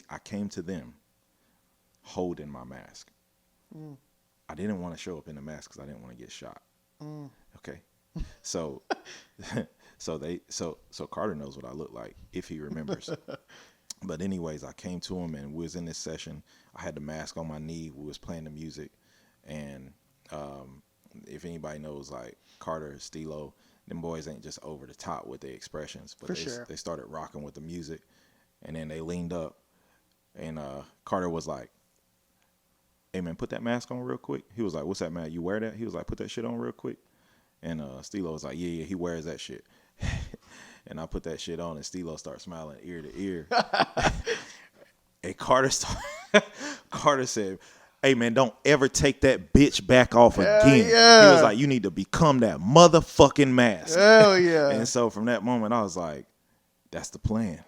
I came to them holding my mask. I didn't want to show up in the mask because I didn't want to get shot. Okay, so so Carter knows what I look like if he remembers. But anyways, I came to him and we was in this session. I had the mask on my knee. We was playing the music, and if anybody knows, like Carter, Stilo, them boys ain't just over the top with their expressions, but they started rocking with the music, and then they leaned up, and Carter was like, "Hey man, put that mask on real quick." He was like, "What's that, man? You wear that?" He was like, "Put that shit on real quick." And Stilo was like, "Yeah, he wears that shit." And I put that shit on, and Stilo started smiling ear to ear. And Carter said, "Hey man, don't ever take that bitch back off again." Yeah. He was like, "You need to become that motherfucking mask." Hell yeah. And so from that moment, I was like, "That's the plan."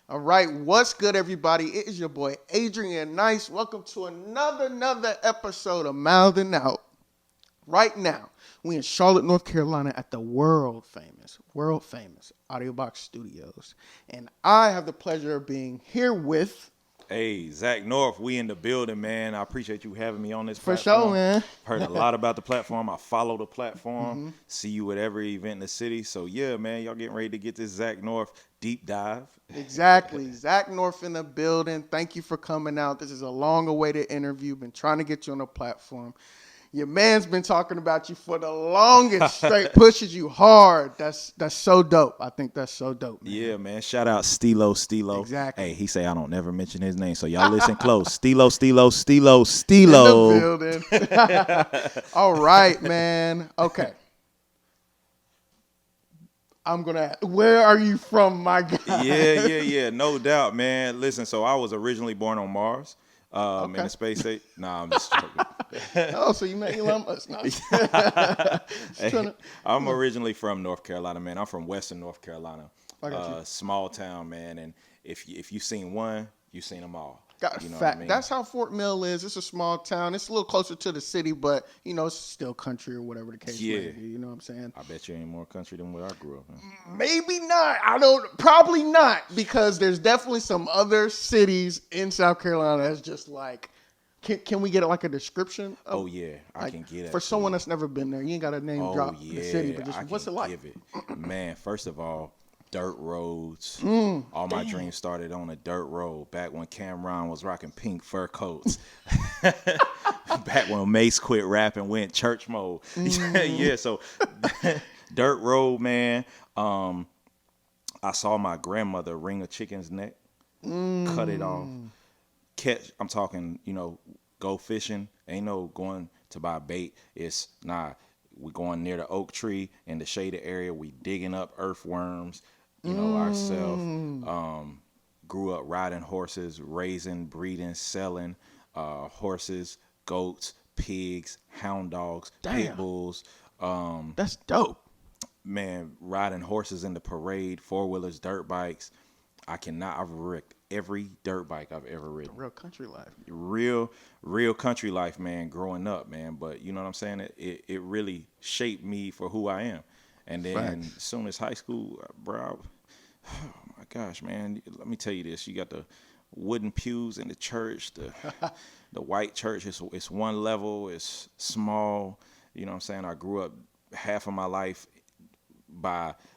All right, what's good, everybody? It is your boy Adrian Nyce. Welcome to another episode of Mouthin Out. Right now, we in Charlotte, North Carolina, at the world famous Audiobox Studios, and I have the pleasure of being here with. Hey, Zach North, we in the building, man. I appreciate you having me on this For platform. sure, man. Heard a lot about the platform. I follow the platform. See you at every event in the city. So, yeah, man, y'all getting ready to get this Zach North deep dive. Exactly. Zach North in the building. Thank you for coming out. This is a long-awaited interview. Been trying to get you on the platform. Your man's been talking about you for the longest. Straight pushes you hard. That's so dope. I think that's so dope, man. Yeah, man. Shout out Stilo. Exactly. Hey, he say I don't never mention his name, so y'all listen close. Stilo. In the building. All right, man. Okay. I'm going to, where are you from, my guy? Yeah. No doubt, man. Listen, so I was originally born on Mars. In the space station. Nah, I'm just joking. Oh, so you met Elon Musk. No. Hey, I'm originally from North Carolina, man. I'm from Western North Carolina. I got you. Small town, man. And if you've seen one, you've seen them all. You know what I mean? That's how Fort Mill is. It's a small town. It's a little closer to the city, but, you know, it's still country or whatever the case may be. You know what I'm saying? I bet you ain't more country than where I grew up. Maybe not. Probably not, because there's definitely some other cities in South Carolina that's just like, can we get like a description? Oh, yeah. I can get it. For someone that's never been there, you ain't got to name drop the city, but just what's it like? Give it. Man, first of all, dirt roads. All my dreams started on a dirt road back when Cameron was rocking pink fur coats. Back when Mace quit rapping, went church mode. Yeah, so dirt road, man. I saw my grandmother wring a chicken's neck, cut it off, I'm talking, go fishing. Ain't no going to buy bait. It's we going near the oak tree in the shaded area. We digging up earthworms. Ourselves, grew up riding horses, raising, breeding, selling horses, goats, pigs, hound dogs, pit bulls. That's dope. Man, riding horses in the parade, four-wheelers, dirt bikes. I've wrecked every dirt bike I've ever ridden. Real country life. Real country life, man, growing up, man. But you know what I'm saying? It really shaped me for who I am. And then as soon as high school, bro, oh my gosh, man, let me tell you this. You got the wooden pews in the church, the white church. It's one level. It's small. You know what I'm saying? I grew up half of my life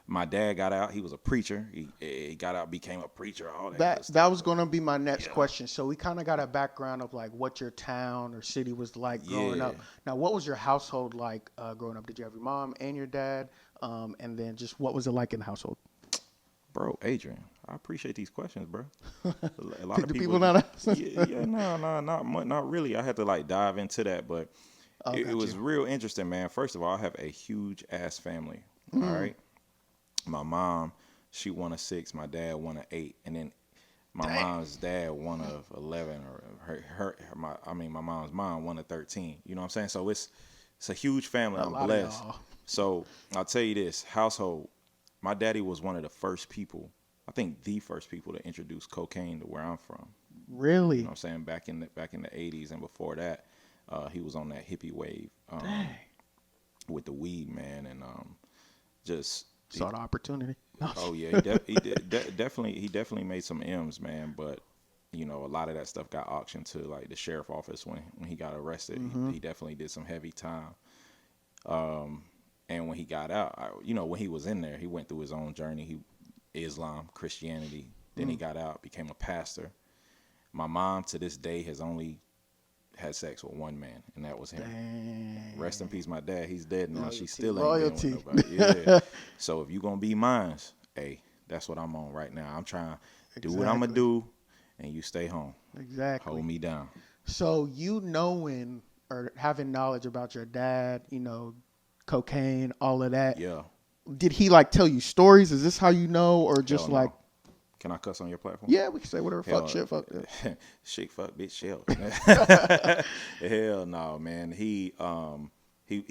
my dad got out. He was a preacher. He got out, became a preacher, all that. That was going to be my next question. So we kind of got a background of like what your town or city was like growing up. Now, what was your household like growing up? Did you have your mom and your dad? And then just what was it like in the household? Bro, Adrian, I appreciate these questions, bro. A lot of people not not really. I had to like dive into that, but it was real interesting, man. First of all, I have a huge ass family. All right. My mom, she won a 6. My dad won a 8, and then my mom's dad won a 11, or my mom's mom won a 13. You know what I'm saying? So it's a huge family. I'm blessed. So I'll tell you this household. My daddy was one of the first people, I think the first people to introduce cocaine to where I'm from. Really? You know what I'm saying? Back in the 80s and before that, he was on that hippie wave with the weed, man, and just saw the opportunity. Oh yeah, he definitely made some M's, man. But you know, a lot of that stuff got auctioned to like the sheriff office when he got arrested. Mm-hmm. He definitely did some heavy time. And when he got out, when he was in there, he went through his own journey. Islam, Christianity. Then he got out, became a pastor. My mom to this day has only had sex with one man, and that was him. Dang. Rest in peace, my dad. He's dead now. Loyalty. She still ain't Loyalty. been with nobody. Yeah. So if you gonna be mine, hey, that's what I'm on right now. I'm trying to do what I'm gonna do, and you stay home. Exactly. Hold me down. So knowing or having knowledge about your dad, cocaine, all of that. Yeah. Did he like tell you stories? Is this how you know, or just like? Can I cuss on your platform? Yeah, we can say whatever. Fuck, shit, fuck. Shit, fuck, bitch, shell. Hell no, man. He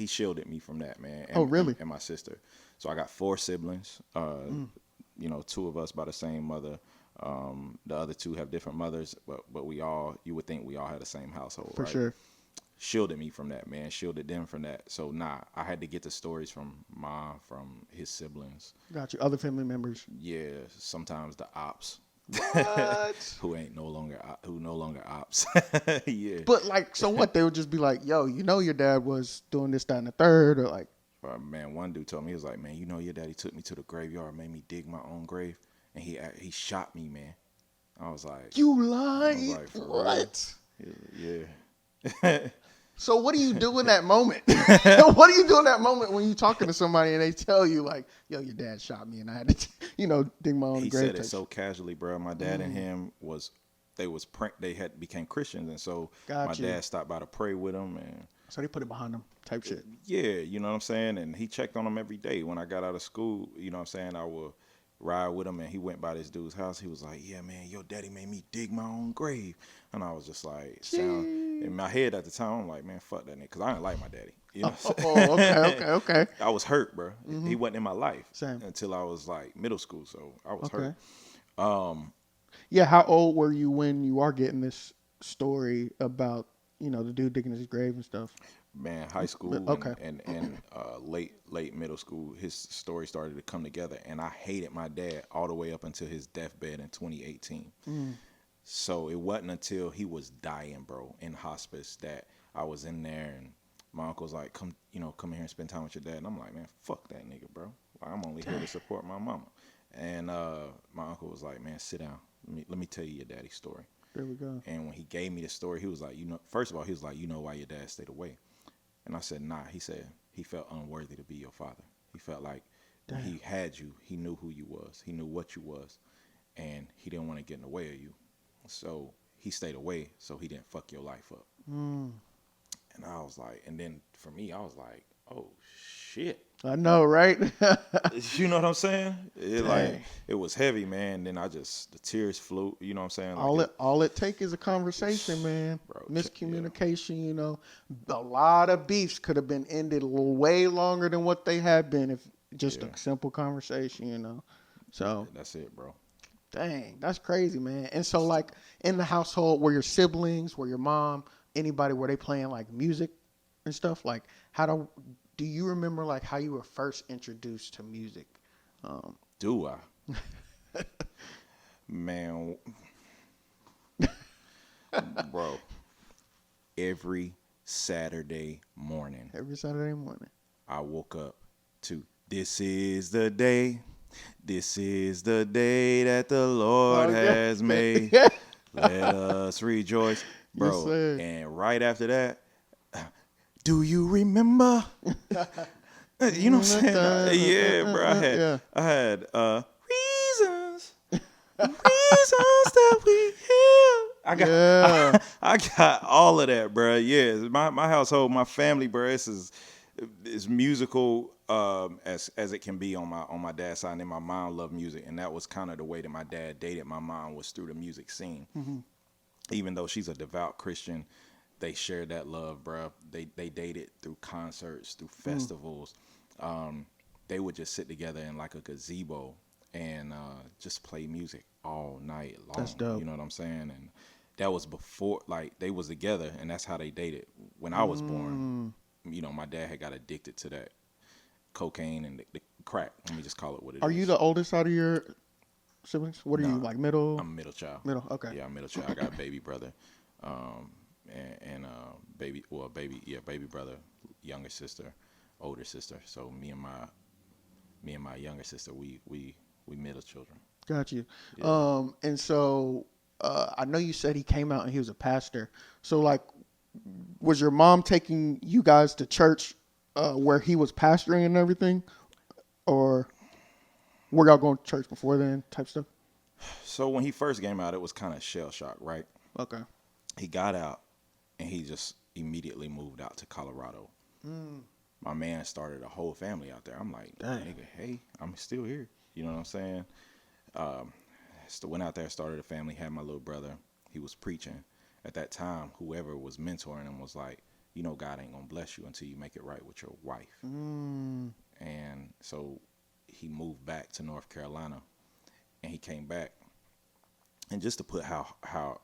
shielded me from that, man. Oh, really? And my sister. So I got 4 siblings. 2 of us by the same mother. The other 2 have different mothers, but you would think we all had the same household, for right? sure. Shielded me from that, man. Shielded them from that. So I had to get the stories from from his siblings. Got you. Other family members. Yeah, sometimes the ops. What? who no longer ops. Yeah. But like, so what? They would just be like, "Yo, your dad was doing this, that, and the third," or like. Man, one dude told me, he was like, "Man, your daddy took me to the graveyard, made me dig my own grave, and he shot me, man." I was like, "You lying? I was like, for what?" Real? Yeah. So what do you do in that moment? What do you do in that moment when you're talking to somebody and they tell you like, "Yo, your dad shot me and I had to, dig my own grave"? He said it so casually, bro. My dad and him they had became Christians, and so my dad stopped by to pray with him, and so they put it behind them type shit. Yeah, you know what I'm saying? And he checked on him every day. When I got out of school, you know what I'm saying, I would ride with him, and he went by this dude's house. He was like, "Yeah, man, your daddy made me dig my own grave." And I was just like, in my head at the time, I'm like, man, fuck that nigga, because I didn't like my daddy. You know Okay. I was hurt, bro. Mm-hmm. He wasn't in my life Same. Until I was like middle school, so I was hurt. Yeah, how old were you when you are getting this story about, the dude digging his grave and stuff? Man, high school and late middle school, his story started to come together, and I hated my dad all the way up until his deathbed in 2018. So it wasn't until he was dying, bro, in hospice that I was in there, and my uncle was like, come in here and spend time with your dad. And I'm like, man, fuck that nigga, bro. Like, I'm only here to support my mama. And my uncle was like, man, sit down. Let me tell you your daddy's story. There we go. And when he gave me the story, he was like, first of all, he was like, why your dad stayed away? And I said, nah. He said he felt unworthy to be your father. He felt like when he had you, he knew who you was. He knew what you was. And he didn't want to get in the way of you. So he stayed away so he didn't fuck your life up. And I was like, and then for me, I was like, oh, shit. I know, right? You know what I'm saying? It was heavy, man. Then the tears flew. You know what I'm saying? Like all it take is a conversation, man. Bro, miscommunication. A lot of beefs could have been ended way longer than what they had been if just a simple conversation. So that's it, bro. Dang, that's crazy, man. And so, like, in the household, were your siblings, were your mom, anybody, were they playing like music and stuff? Like, do you remember like how you were first introduced to music? Do I? Man, bro, every Saturday morning, I woke up to "This is the day. This is the day that the Lord has made. Let us rejoice." Bro, yes, and right after that, "Do you remember?" You know what I'm saying? Yeah, bro. I had reasons that we have. I got all of that, bro. Yeah, my household, my family, bro. as musical as it can be on my dad's side. And then my mom loved music, and that was kind of the way that my dad dated my mom, was through the music scene. Mm-hmm. Even though she's a devout Christian, they shared that love, bruh. They dated through concerts, through festivals. They would just sit together in like a gazebo and just play music all night long. That's dope. You know what I'm saying? And that was before, like, they was together, and that's how they dated. When I was born, you know, my dad had got addicted to that cocaine and the crack. Let me just call it what it is. Are you the oldest out of your siblings? What are you, like middle? I'm a middle child. Middle, okay. Yeah, I'm middle child. I got a baby brother, and baby brother, younger sister, older sister. So me and my younger sister, we middle children. Got you. Yeah. And so I know you said he came out and he was a pastor. So like, was your mom taking you guys to church where he was pastoring and everything, or were y'all going to church before then, type stuff? So when he first came out, it was kind of shell shock, right? Okay. He got out, and he just immediately moved out to Colorado. My man started a whole family out there. I'm like, nigga, hey, I'm still here. You know what I'm saying? So went out there, started a family, had my little brother. He was preaching. At that time, whoever was mentoring him was like, you know, God ain't gonna bless you until you make it right with your wife. And so he moved back to North Carolina, and he came back. And just to put how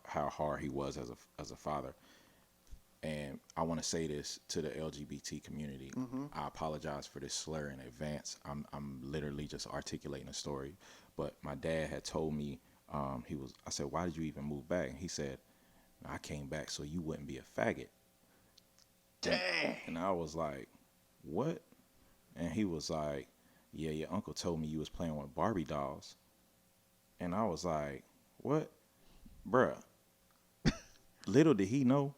hard he was as a father, and I want to say this to the LGBT community. I apologize for this slur in advance. I'm literally just articulating a story. But my dad had told me, I said, why did you even move back? And he said, I came back so you wouldn't be a faggot. Dang. And I was like, what? And he was like, yeah, your uncle told me you was playing with Barbie dolls. And I was like, what? Bruh. Little did he know,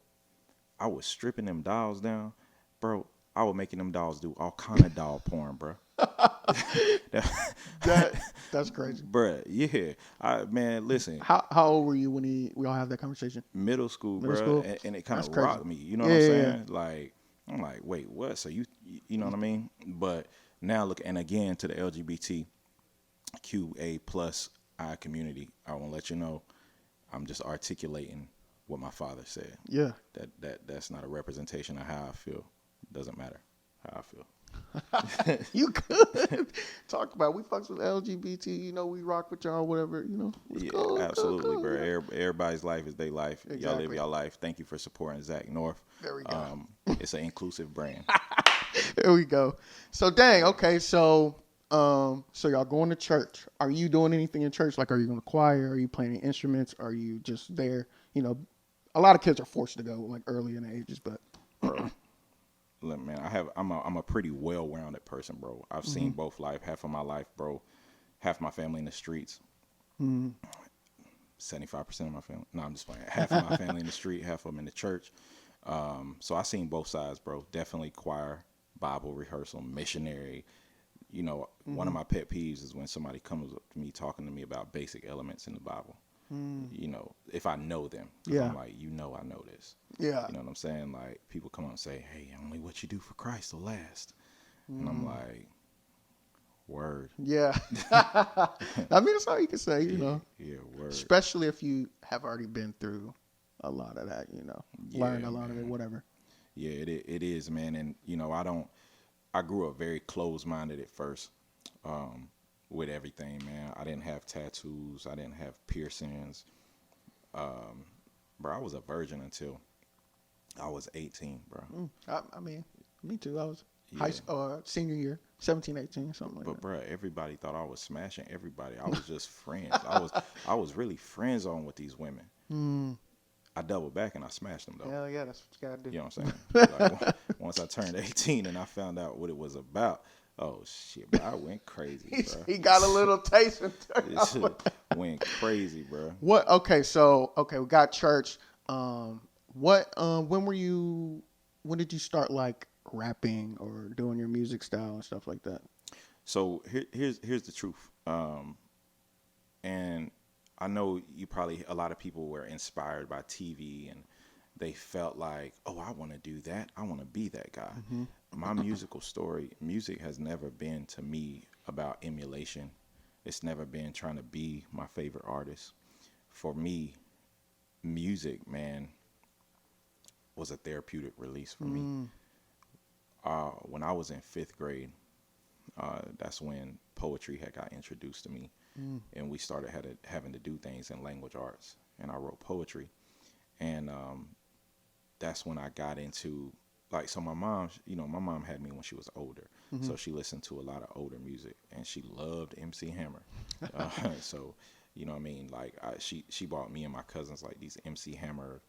I was stripping them dolls down. Bro, I was making them dolls do all kind of doll porn, bro. That's crazy. Bruh, yeah. Man, listen. How old were you when we all have that conversation? Middle school, Middle bruh. school? And it kind of That's crazy. rocked me. You know what I'm saying? Like, I'm like, wait, what? So you know what I mean? But now look, and again, to the LGBTQA plus I community, I want to let you know, I'm just articulating what my father said. Yeah. That's not a representation of how I feel. Doesn't matter how I feel. You could talk about, we fucks with LGBT, you know, we rock with y'all, whatever, you know. Yeah, cool, absolutely, cool, bro. yeah. Everybody's life is their life. Exactly. Y'all live y'all life. Thank you for supporting Zach North. There we go. It's an inclusive brand. There we go. So dang, okay, so y'all going to church. Are you doing anything in church? Like, are you going to choir? Are you playing instruments? Are you just there? You know, a lot of kids are forced to go like early in the ages, but Bro, look, man, I'm a pretty well-rounded person, bro. I've seen both life. Half of my life, bro. Half my family in the streets. 75% of my family. No, I'm just playing. Half of my family in the street, half of them in the church. So I seen both sides, bro. Definitely choir, Bible rehearsal, missionary. You know, one of my pet peeves is when somebody comes up to me talking to me about basic elements in the Bible. You know, if I know them. Yeah. I'm like, you know I know this. yeah. You know what I'm saying? Like, people come up and say, hey, only what you do for Christ will last. And I'm like, word. Yeah. I mean, that's all you can say, you know. Yeah, word. Especially if you have already been through a lot of that, you know. Yeah, Learned a lot of it, man. whatever. Yeah, it is, man. And, you know, I grew up very closed-minded at first with everything, man. I didn't have tattoos. I didn't have piercings. Bro, I was a virgin until I was 18, bro. I mean, me too. I was senior year, 17, 18, something like But that. bro, everybody thought I was smashing everybody. I was just friends. I was really friend zone with these women. I doubled back and I smashed them though. Hell yeah, that's what you gotta do. You know what I'm saying? Like, once I turned 18 and I found out what it was about, oh shit, bro, I went crazy, bro. He got a little taste. This shit went crazy, bro. What? Okay, we got church. When did you start like rapping or doing your music style and stuff like that? So here's the truth. And I know a lot of people were inspired by TV and they felt like, oh, I want to do that. I want to be that guy. Mm-hmm. My musical story, music has never been to me about emulation. It's never been trying to be my favorite artist. For me, music, man, was a therapeutic release for me. Mm. When I was in fifth grade, that's when poetry had got introduced to me, and we started having to do things in language arts, and I wrote poetry, and that's when I got into like, so my mom, my mom had me when she was older, so she listened to a lot of older music, and she loved MC Hammer. So, what I mean, like she bought me and my cousins like these MC Hammer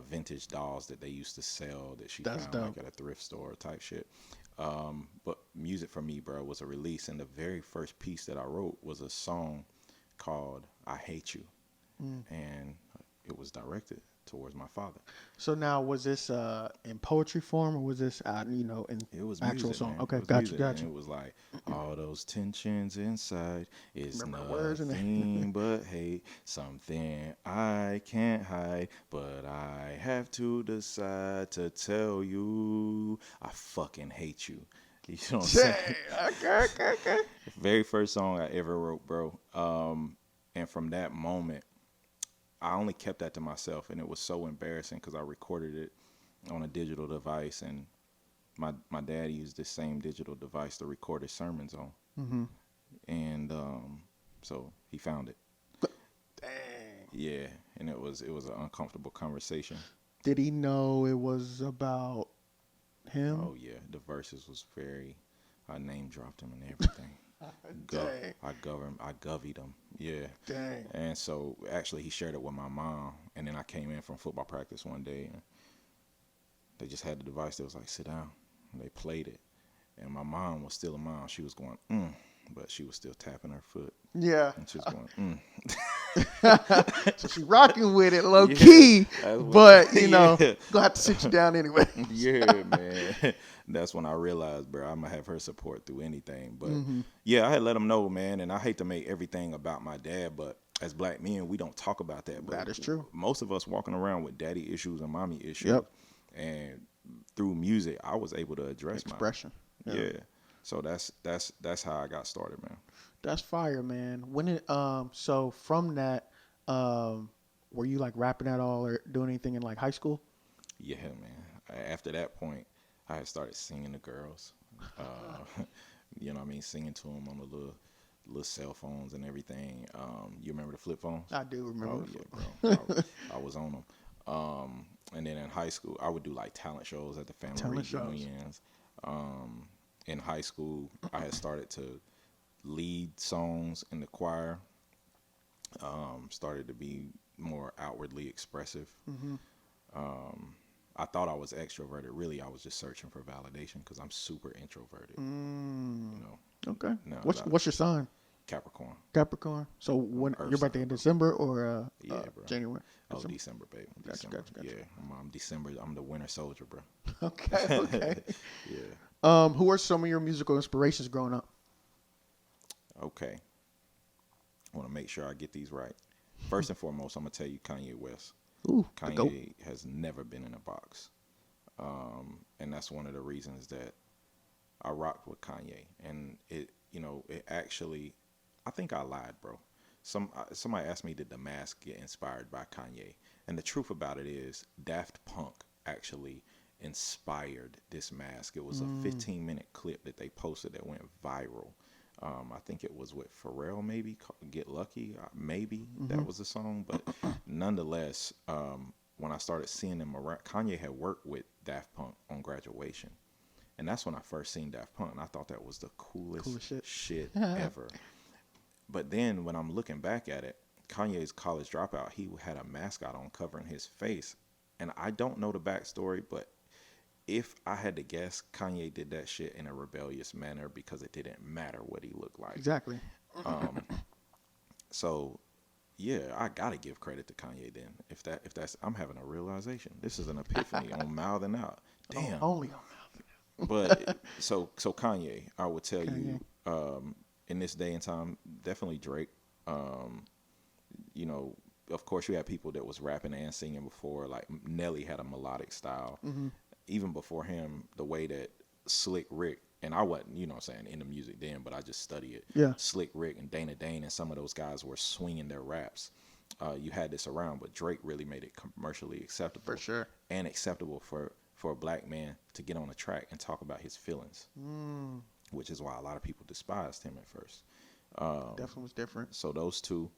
vintage dolls that they used to sell that she That's found dope. like at a thrift store type shit. But music for me, bro, was a release, and the very first piece that I wrote was a song called "I Hate You," and it was directed towards my father. So now, was this in poetry form, or was this in It was actual music, song? man. Okay, It was got you, music, got and you. it was like all those tensions inside is Remember the words in there. nothing but hate, something I can't hide, but I have to decide to tell you I fucking hate you. You know what I'm Dang, saying? okay. Very first song I ever wrote, bro. And from that moment, I only kept that to myself, and it was so embarrassing because I recorded it on a digital device, and my dad used this same digital device to record his sermons on, Mm-hmm. and so he found it. Dang. Yeah, and it was an uncomfortable conversation. Did he know it was about him? Oh yeah, the verses was very. I name dropped him and everything. Dang. I govied him. Yeah. Dang. And so actually he shared it with my mom, and then I came in from football practice one day, and they just had the device that was like, sit down. And they played it. And my mom was still a mom. She was going, but she was still tapping her foot. Yeah. And she was going, So she rocking with it low Yeah, key, that's what- but Yeah. gonna have to sit you down anyway. Yeah, man. That's when I realized, bro, I'm going to have her support through anything. But yeah, I had let them know, man. And I hate to make everything about my dad, but as black men, we don't talk about that. But That is true. Most of us walking around with daddy issues and mommy issues. Yep. And through music, I was able to address Expression. mine. Yeah. So that's how I got started, man. That's fire, man. When it so from that, were you like rapping at all or doing anything in like high school? Yeah, man. After that point, I had started singing to girls. You know what I mean? Singing to them on the little cell phones and everything. You remember the flip phones? I do remember. Oh, yeah, bro. I was on them. And then in high school, I would do like talent shows at the family Talent shows. reunions. In high school, I had started to lead songs in the choir. Started to be more outwardly expressive. I thought I was extroverted. Really, I was just searching for validation because I'm super introverted. Okay. No, What's your sign? Capricorn. Capricorn. So when Earth your birthday sign, in bro. December or Yeah, bro. January? Oh, December, baby. Gotcha, December. gotcha. Yeah, I'm December. I'm the winter soldier, bro. Okay. Yeah. Who are some of your musical inspirations growing up? Okay. I want to make sure I get these right. First and foremost, I'm going to tell you Kanye West. Ooh, the GOAT. Kanye has never been in a box. And that's one of the reasons that I rocked with Kanye. And it actually, I think I lied, bro. Somebody asked me, did The Mask get inspired by Kanye? And the truth about it is Daft Punk actually inspired this mask. It was a 15-minute clip that they posted that went viral. I think it was with Pharrell, maybe, called Get Lucky. Maybe that was the song. But nonetheless, when I started seeing him around, Kanye had worked with Daft Punk on Graduation. And that's when I first seen Daft Punk. And I thought that was the coolest shit ever. But then when I'm looking back at it, Kanye's College Dropout, he had a mascot on covering his face. And I don't know the backstory, but if I had to guess, Kanye did that shit in a rebellious manner because it didn't matter what he looked like. Exactly. So, yeah, I gotta give credit to Kanye then. If that's, I'm having a realization. This is an epiphany on Mouthin Out. Damn. Only on But so Kanye, I would tell you, in this day and time, definitely Drake. of course, you had people that was rapping and singing before. Like Nelly had a melodic style. Even before him, the way that Slick Rick, and I wasn't, you know what I'm saying, in the music then, but I just study it. Yeah. Slick Rick and Dana Dane and some of those guys were swinging their raps. You had this around, but Drake really made it commercially acceptable. For sure. And acceptable for a black man to get on a track and talk about his feelings, which is why a lot of people despised him at first. Definitely was different. So those two,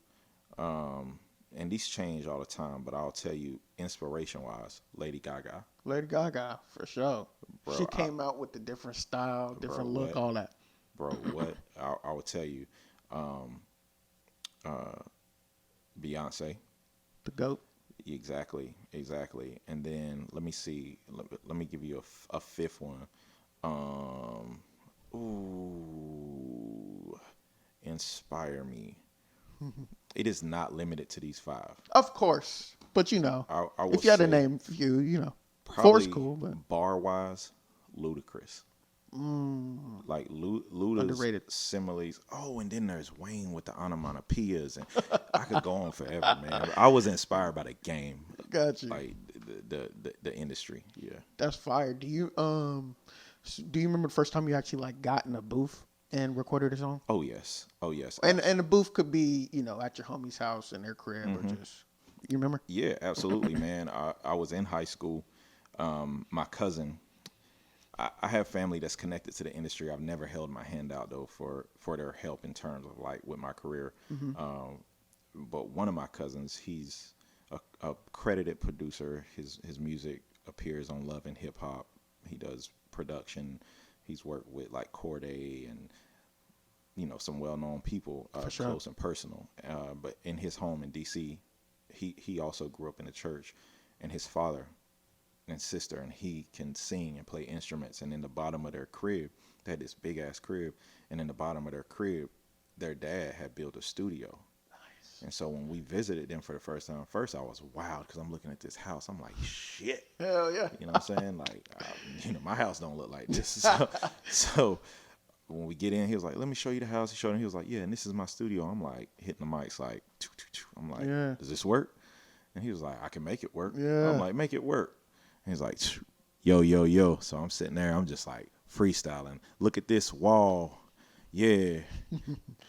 and these change all the time, but I'll tell you, inspiration-wise, Lady Gaga. Lady Gaga, for sure. Bro, she came out with a different style, different look, all that. Bro, what? I would tell you, Beyonce. The GOAT. Exactly. And then let me see. Let me give you a fifth one. Inspire me. It is not limited to these five. Of course, but you know, I if you had to name a few, you know, four's cool, but bar wise, Ludacris. Like Luda's underrated similes. Oh, and then there's Wayne with the onomatopoeias, and I could go on forever, man. I was inspired by the game. Got you. Like the industry. Yeah. That's fire. Do you remember the first time you actually like got in a booth and recorded a song? Oh yes. And the booth could be, you know, at your homie's house in their crib or just, you remember? Yeah, absolutely, man. I was in high school. My cousin, I have family that's connected to the industry. I've never held my hand out though for their help in terms of like with my career. But one of my cousins, he's a credited producer. His music appears on Love and Hip Hop. He does production. He's worked with like Corday and, you know, some well-known people, sure. close and personal. But in his home in D.C., he also grew up in the church, and his father and sister, and he can sing and play instruments. And in the bottom of their crib, they had this big ass crib, and in the bottom of their crib, their dad had built a studio. Nice. And so when we visited them for the first time, I was wild because I'm looking at this house. I'm like, shit. Hell yeah. You know what I'm saying? Like, you know, my house don't look like this. So when we get in, he was like, let me show you the house. He showed him. He was like, yeah, and this is my studio. I'm like, hitting the mics like, I'm like, yeah. Does this work? And he was like, I can make it work. Yeah. I'm like, make it work. And he's like, yo. So I'm sitting there. I'm just like freestyling. Look at this wall. Yeah.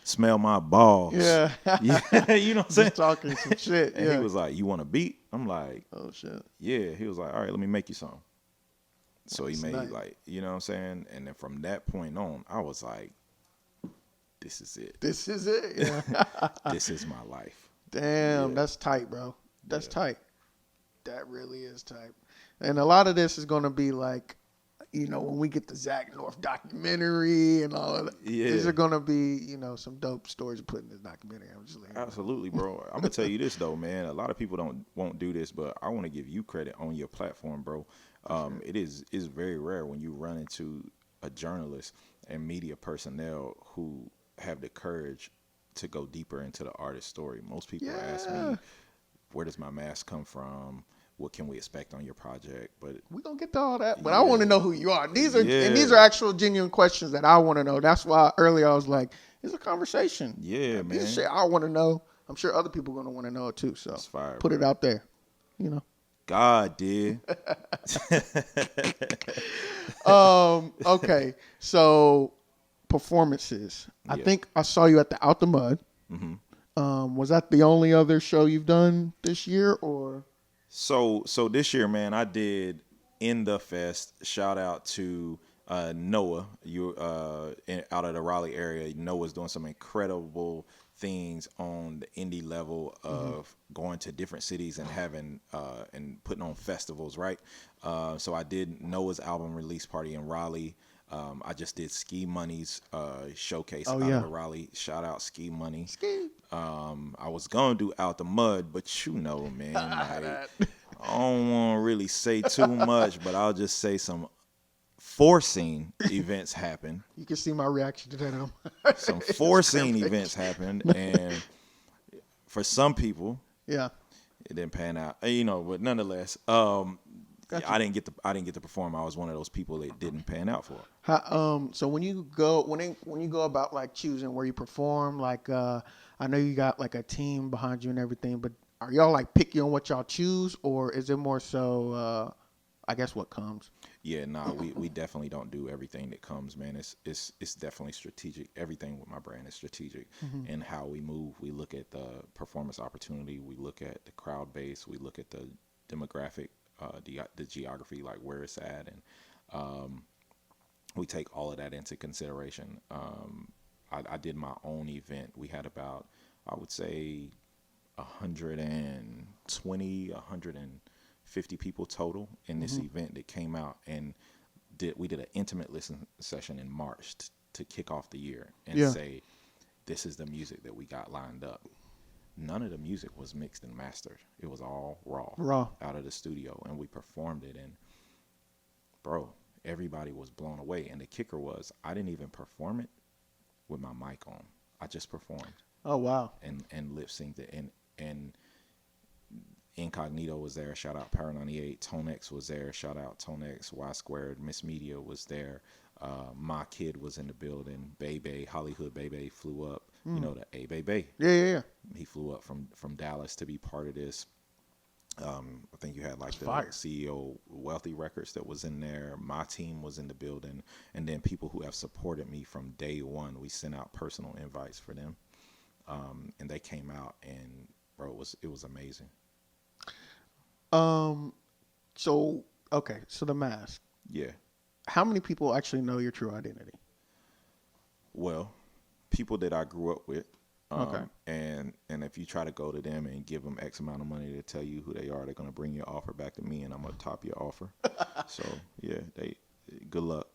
Smell my balls. Yeah. Yeah. You know what I'm saying? Just talking some shit. And yeah. he was like, you want a beat? I'm like, oh, shit. Yeah. He was like, all right, let me make you some. So he made nice. like, you know what I'm saying? And then from that point on, I was like, this is it. This is it. Yeah. This is my life. Damn, Yeah. that's tight, bro. That's tight. That really is tight. And a lot of this is going to be like, you know, when we get the Zach North documentary and all of that, these are going to be, you know, some dope stories to put in this documentary. I'm just like, Absolutely, bro. I'm gonna tell you this though, man. A lot of people won't do this, but I want to give you credit on your platform, bro. It is very rare when you run into a journalist and media personnel who have the courage to go deeper into the artist story. Most people ask me, where does my mask come from? What can we expect on your project? But we're going to get to all that. But I want to know who you are. And these are actual genuine questions that I want to know. That's why earlier I was like, it's a conversation. Yeah, like, man. This shit I want to know. I'm sure other people are going to want to know it too. So fire, put it out there, you know. God did. Okay. So performances. I think I saw you at the Out the Mud. Mm-hmm. Was that the only other show you've done this year or? So this year, man, I did In the Fest. Shout out to Noah. Out of the Raleigh area. Noah's doing some incredible things on the indie level of going to different cities and having and putting on festivals, right? So I did Noah's album release party in Raleigh. I just did Ski Money's showcase out of Raleigh. Shout out Ski Money. I was gonna do Out the Mud, but you know, man, like, I don't want to really say too much, but I'll just say some forcing events happen. You can see my reaction to that. Some forcing events happened, and for some people, it didn't pan out. You know, but nonetheless, I didn't get to perform. I was one of those people that didn't pan out for. So when you go about like choosing where you perform, like I know you got like a team behind you and everything, but are y'all like picky on what y'all choose, or is it more so, I guess, what comes? Yeah, nah, we definitely don't do everything that comes, man. It's definitely strategic. Everything with my brand is strategic, and how we move. We look at the performance opportunity. We look at the crowd base. We look at the demographic, the geography, like where it's at, and we take all of that into consideration. I did my own event. We had about, I would say, 120, 150 people total in this event that came out, and we did an intimate listen session in March to kick off the year and say, this is the music that we got lined up. None of the music was mixed and mastered. It was all raw out of the studio, and we performed it, and bro, everybody was blown away. And the kicker was, I didn't even perform it with my mic on. I just performed. Oh wow! And lip synced it, and Incognito was there. Shout out Power 98. Tonex was there. Shout out Tonex. Y Squared. Miss Media was there. My Kid was in the building. Bebe, Hollywood Bebe flew up. You know, the A Bebe. Yeah. He flew up from Dallas to be part of this. I think you had like the fire. CEO Wealthy Records that was in there. My team was in the building, and then people who have supported me from day one. We sent out personal invites for them, and they came out, and bro, it was amazing. So the mask. Yeah. How many people actually know your true identity? Well, people that I grew up with. Okay. And if you try to go to them and give them X amount of money to tell you who they are, they're going to bring your offer back to me, and I'm going to top your offer. So, yeah, good luck.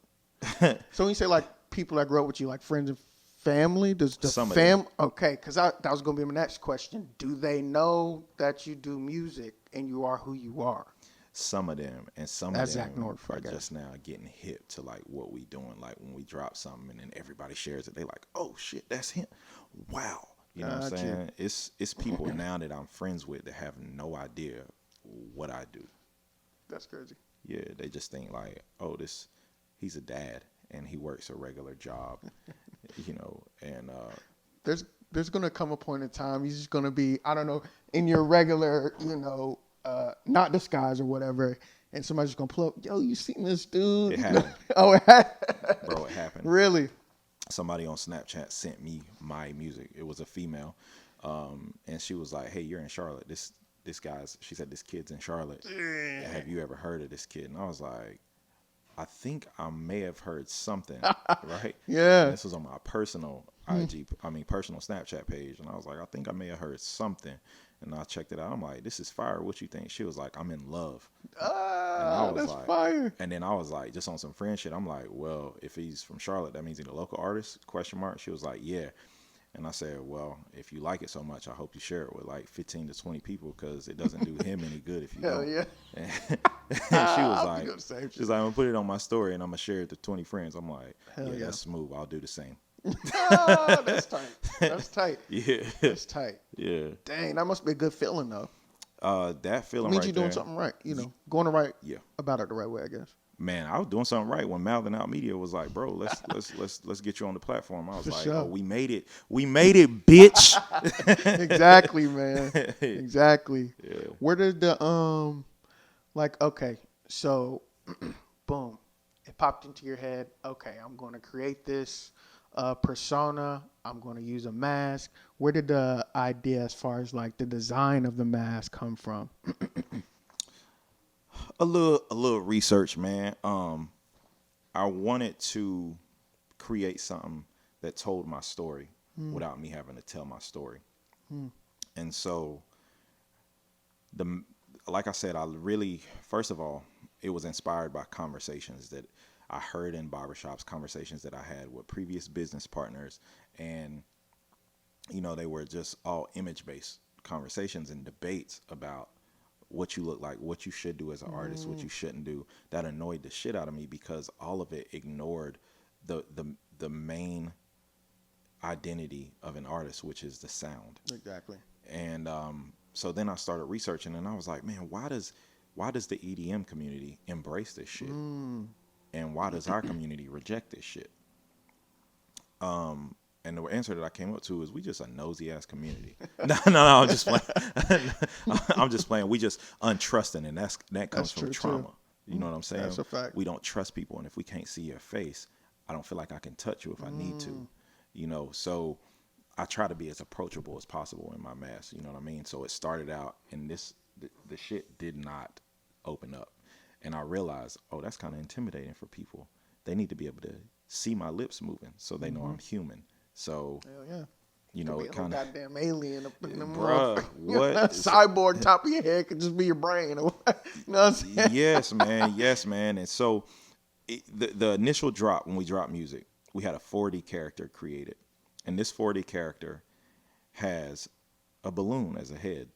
So when you say like people that grew up with you, like friends and family, does the Some of them. Okay, because that was going to be my next question. Do they know that you do music and you are who you are? Some of them, and some That's of them Zach North, I are guess. just now getting hip to like what we doing. Like when we drop something and then everybody shares it, they like, oh shit, that's him. Wow. You know what I'm saying? It's people now that I'm friends with that have no idea what I do. That's crazy. Yeah, they just think like, oh, he's a dad and he works a regular job, you know, and There's gonna come a point in time he's just gonna be, I don't know, in your regular, not disguise or whatever, and somebody's just gonna pull up, yo, you seen this dude? It happened. Oh, it happened. Bro, it happened. Really? Somebody on Snapchat sent me my music. It was a female, and she was like, hey, you're in Charlotte. This guy's, she said, this kid's in Charlotte. Have you ever heard of this kid? And I was like, I think I may have heard something, right? Yeah. And this was on my personal personal Snapchat page. And I was like, I think I may have heard something. And I checked it out. I'm like, this is fire. What you think? She was like, I'm in love. That's like, fire. And then I was like, just on some friend shit, I'm like, well, if he's from Charlotte, that means he's a local artist? ? She was like, yeah. And I said, well, if you like it so much, I hope you share it with like 15 to 20 people because it doesn't do him any good if you Hell don't. yeah. And she was like, doing the same I'm going to put it on my story and I'm going to share it to 20 friends. I'm like, Hell yeah. That's smooth. I'll do the same. That's tight. That's tight. Yeah. That's tight. Yeah. Dang, that must be a good feeling though. That feeling It means right you're doing there, something right, going the right Yeah. about it the right way, I guess. Man, I was doing something right when Mouthin Out Media was like, bro, let's get you on the platform. I was For like, sure. oh, we made it, bitch. Exactly, man. Exactly. Yeah. Where did the okay, so boom, it popped into your head. Okay, I'm going to create this persona. I'm going to use a mask. Where did the idea, as far as like the design of the mask, come from? A little research, man. I wanted to create something that told my story without me having to tell my story. And so, like I said, first of all, it was inspired by conversations that I heard in barbershops, conversations that I had with previous business partners, and they were just all image-based conversations and debates about what you look like, what you should do as an artist, what you shouldn't do. That annoyed the shit out of me because all of it ignored the main identity of an artist, which is the sound. Exactly. And so then I started researching, and I was like, man, why does the EDM community embrace this shit, and why does our community reject this shit? And the answer that I came up to is we just a nosy ass community. No, I'm just playing. I'm just playing. We just untrusting, and that comes from trauma. Too. You know what I'm saying? That's a fact. We don't trust people, and if we can't see your face, I don't feel like I can touch you if I need to. You know, so I try to be as approachable as possible in my mask. You know what I mean? So it started out, and the shit did not open up, and I realized, oh, that's kind of intimidating for people. They need to be able to see my lips moving, so they know I'm human. So, hell yeah. You know, it kind of goddamn alien up in the bruh, what cyborg top of your head could just be your brain. You know what I'm saying? Yes, man. And so, the initial drop when we dropped music, we had a 4D character created, and this 4D character has a balloon as a head.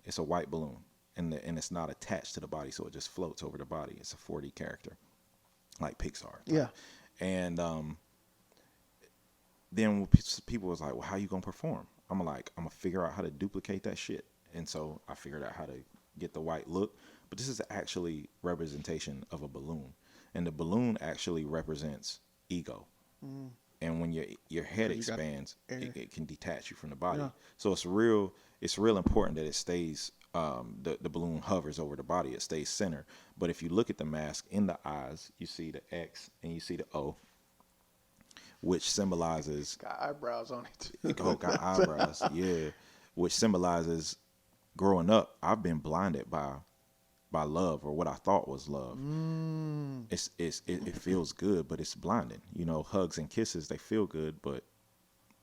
It's a white balloon, and it's not attached to the body, so it just floats over the body. It's a 4D character, like Pixar. Yeah. And then people was like, well, how you gonna perform? I'm gonna figure out how to duplicate that shit. And so I figured out how to get the white look. But this is actually representation of a balloon. And the balloon actually represents ego. And when your head expands, it can detach you from the body. Yeah. So it's real important that it stays, the balloon hovers over the body. It stays center. But if you look at the mask, in the eyes, you see the X and you see the O, which symbolizes... Got eyebrows on it. Oh, got eyebrows, yeah. Which symbolizes growing up, I've been blinded by love, or what I thought was love. It feels good, but it's blinding. You know, hugs and kisses, they feel good, but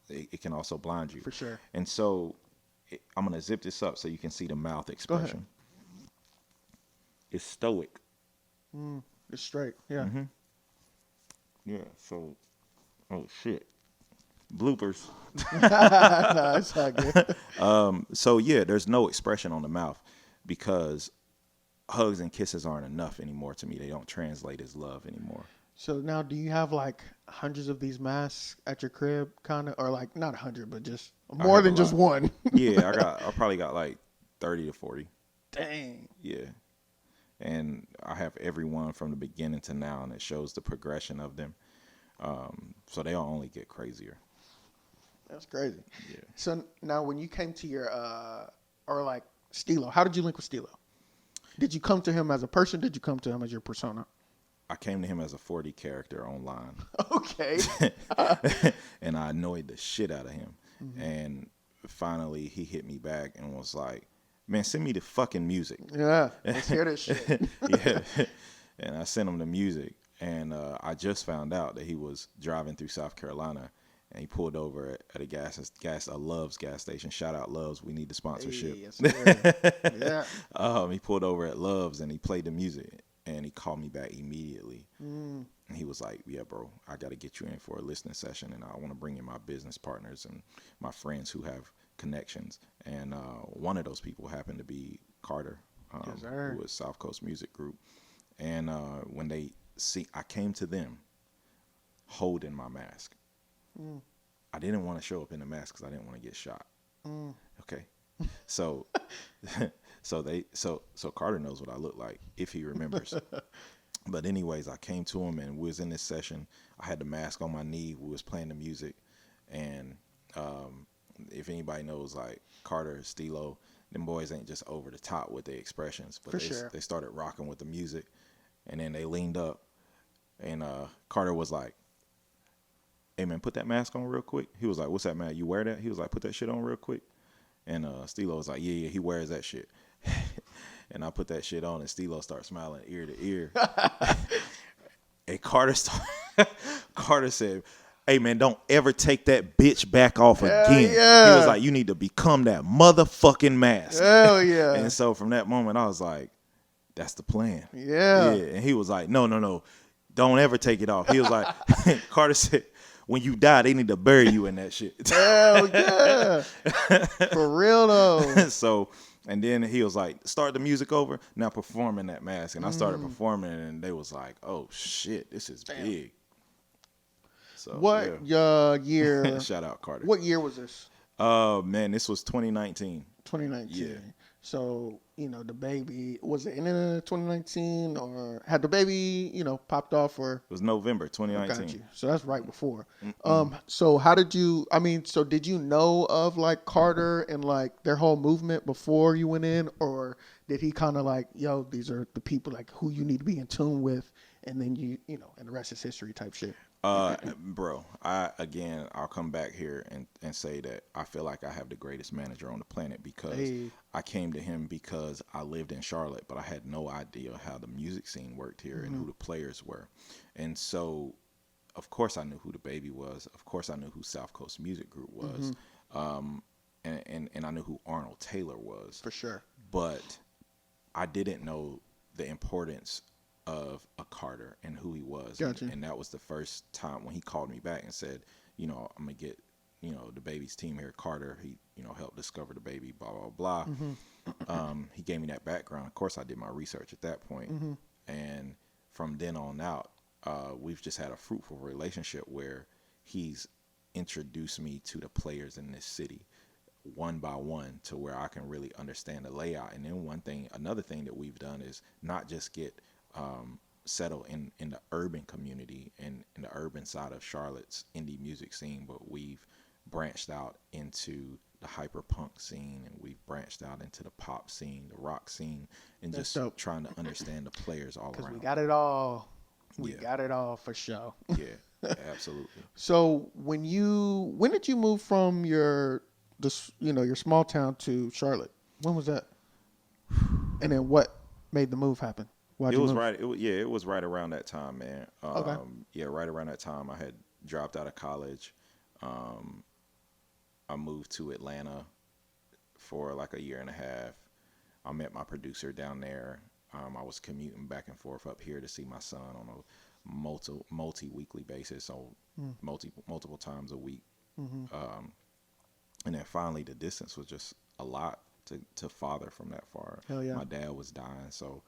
it can also blind you. For sure. And so I'm going to zip this up so you can see the mouth expression. It's stoic. It's straight, yeah. Mm-hmm. Yeah, so... Oh, shit. Bloopers. No, it's not good. So, yeah, there's no expression on the mouth because hugs and kisses aren't enough anymore to me. They don't translate as love anymore. So now do you have like hundreds of these masks at your crib, kind of? Or like not 100, but just more than just one? Yeah, I probably got like 30 to 40. Dang. Yeah. And I have every one from the beginning to now, and it shows the progression of them. So they'll only get crazier. That's crazy. Yeah. So now when you came to your, or like Stilo, how did you link with Stilo? Did you come to him as a person? Did you come to him as your persona? I came to him as a 4D character online. Okay. And I annoyed the shit out of him. Mm-hmm. And finally he hit me back and was like, man, send me the fucking music. Yeah, let's hear this shit. Yeah. And I sent him the music. And I just found out that he was driving through South Carolina, and he pulled over at a Love's gas station. Shout out Love's, we need the sponsorship. Hey, yes, yeah. He pulled over at Love's and he played the music, and he called me back immediately. And he was like, "Yeah, bro, I got to get you in for a listening session, and I want to bring in my business partners and my friends who have connections." And one of those people happened to be Carter, who was South Coast Music Group. And when they I came to them holding my mask. I didn't want to show up in the mask because I didn't want to get shot. Okay. So Carter knows what I look like if he remembers. But anyways, I came to him and we was in this session. I had the mask on my knee. We was playing the music. And if anybody knows, like Carter, Stilo, them boys ain't just over the top with their expressions. But they started rocking with the music. And then they leaned up, and Carter was like, "Hey man, put that mask on real quick." He was like, "What's that, man? You wear that?" He was like, "Put that shit on real quick." And Stilo was like, "Yeah, he wears that shit." And I put that shit on, and Stilo started smiling ear to ear. And Carter said, "Hey man, don't ever take that bitch back off again." Yeah. He was like, "You need to become that motherfucking mask." Hell yeah. And so from that moment, I was like, that's the plan. Yeah. And he was like, no, don't ever take it off. He was like, Carter said, when you die, they need to bury you in that shit. Hell yeah. For real though. So, and then he was like, start the music over, now perform in that mask. And I started performing, and they was like, oh shit, this is big. So what year? Shout out Carter. What year was this? Man, this was 2019. 2019. Yeah. So, the baby, was it in 2019 or had the baby, popped off or? It was November I got 2019. you. So that's right before. Mm-mm. So how did you, so did you know of like Carter and like their whole movement before you went in, or did he kind of like, yo, these are the people like who you need to be in tune with, and then and the rest is history type shit? Bro, I'll come back here and say that I feel like I have the greatest manager on the planet because Hey. I came to him because I lived in Charlotte, but I had no idea how the music scene worked here and who the players were. And so, of course, I knew who the baby was. Of course, I knew who South Coast Music Group was. And I knew who Arnold Taylor was. For sure. But I didn't know the importance of a Carter and who he was. Gotcha. And that was the first time when he called me back and said, I'm going to get, the baby's team here, Carter. He, helped discover the baby, blah, blah, blah. He gave me that background. Of course, I did my research at that point. And from then on out, we've just had a fruitful relationship where he's introduced me to the players in this city one by one to where I can really understand the layout. And then another thing that we've done is not just get settled in the urban community and in the urban side of Charlotte's indie music scene, but we've branched out into the hyper punk scene, and we've branched out into the pop scene, the rock scene, and That's just dope. trying to understand the players all Because around. we got it all. We Yeah. got it all for sure. Yeah, absolutely. So when did you move from your small town to Charlotte? When was that? And then what made the move happen? Why'd It you was move? right. It was right around that time, man. Okay. Yeah, right around that time, I had dropped out of college. I moved to Atlanta for like a year and a half. I met my producer down there. I was commuting back and forth up here to see my son on a multi-weekly basis, so multiple times a week. And then finally, the distance was just a lot to father from that far. Hell yeah. My dad was dying, so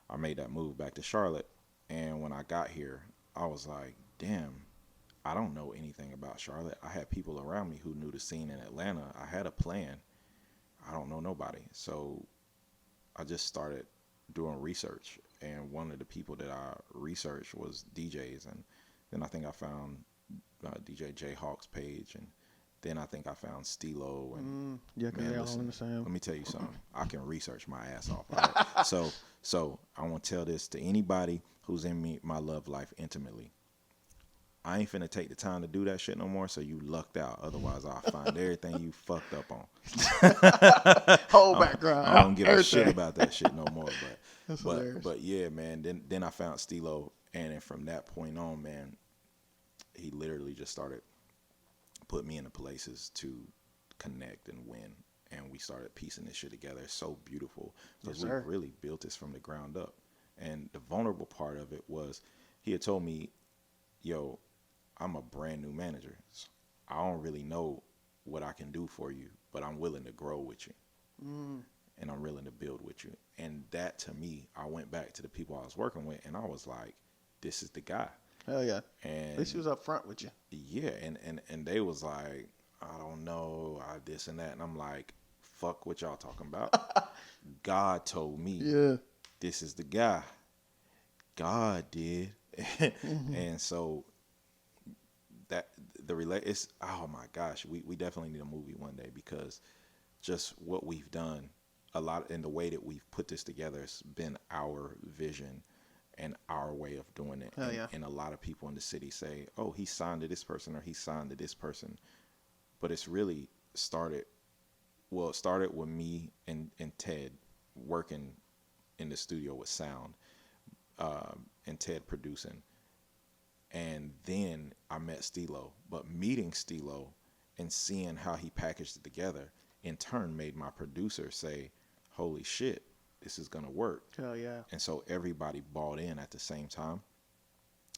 I made that move back to Charlotte. And when I got here, I was like, damn, I don't know anything about Charlotte. I had people around me who knew the scene in Atlanta. I had a plan. I don't know nobody. So I just started doing research. And one of the people that I researched was DJs. And then I think I found DJ J Hawk's page. And then I think I found Stilo. And Yeah, because they're all listen, in the same. let me tell you something. I can research my ass off. Right? So I want to tell this to anybody who's in my love life intimately. I ain't finna take the time to do that shit no more, so you lucked out. Otherwise, I'll find everything you fucked up on. Whole background. I don't give a shit everything. about that shit no more. That's hilarious. But yeah, man. Then I found Stilo, and then from that point on, man, he literally just started putting me in the places to connect and win, and we started piecing this shit together. It's so beautiful because Yes, we sir. really built this from the ground up. And the vulnerable part of it was he had told me, yo, I'm a brand new manager. I don't really know what I can do for you, but I'm willing to grow with you. And I'm willing to build with you. And that, to me, I went back to the people I was working with, and I was like, this is the guy. Hell yeah. And At least he was up front with you. yeah, and they was like, I don't know, this and that. And I'm like, fuck what y'all talking about. God told me this is the guy. God did. And so that it's, oh my gosh, we definitely need a movie one day, because just what we've done, a lot in the way that we've put this together, has been our vision and our way of doing it. Hell yeah. And a lot of people in the city say, oh, he signed to this person or he signed to this person. But it's really started with me and Ted working in the studio with sound, and Ted producing. And then I met Stilo. But meeting Stilo and seeing how he packaged it together, in turn made my producer say, holy shit, this is going to work. Hell yeah. And so everybody bought in at the same time.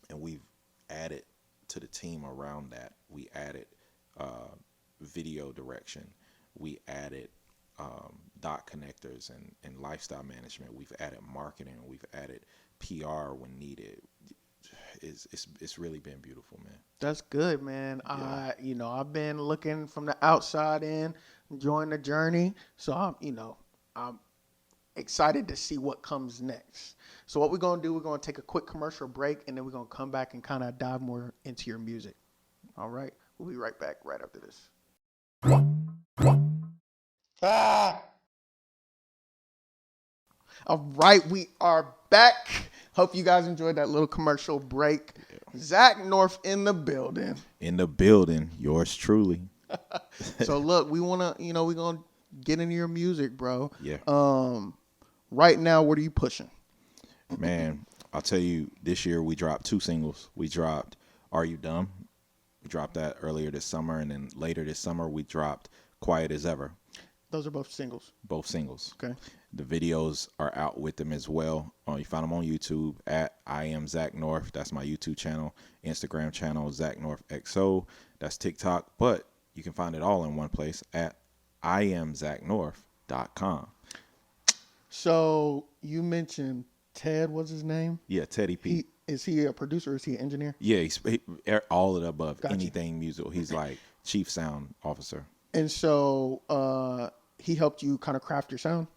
And we've added to the team around that. We added video direction. We added dot connectors and lifestyle management. We've added marketing. We've added PR when needed. It's really been beautiful, man. That's good, man. Yeah. I've been looking from the outside in, enjoying the journey. So I'm excited to see what comes next. So what we're going to do, we're going to take a quick commercial break, and then we're going to come back and kind of dive more into your music. All right? We'll be right back right after this. All right, we are back. Hope you guys enjoyed that little commercial break. Yeah. Zach North in the building. In the building, yours truly. So look, we want to, we're going to get into your music, bro. Yeah. Right now, what are you pushing? Man, I'll tell you, this year we dropped 2 singles. We dropped Are You Dumb? We dropped that earlier this summer, and then later this summer we dropped Quiet as Ever. Those are both singles. Both singles. Okay. The videos are out with them as well. You find them on YouTube at I Am Zach North. That's my YouTube channel. Instagram channel, Zach North XO. That's TikTok. But you can find it all in one place at IamZachNorth.com. So you mentioned Ted, what's his name? Yeah, Teddy P. Is he a producer or is he an engineer? Yeah, he's all of the above. Gotcha. Anything musical. He's like chief sound officer. And so he helped you kind of craft your sound?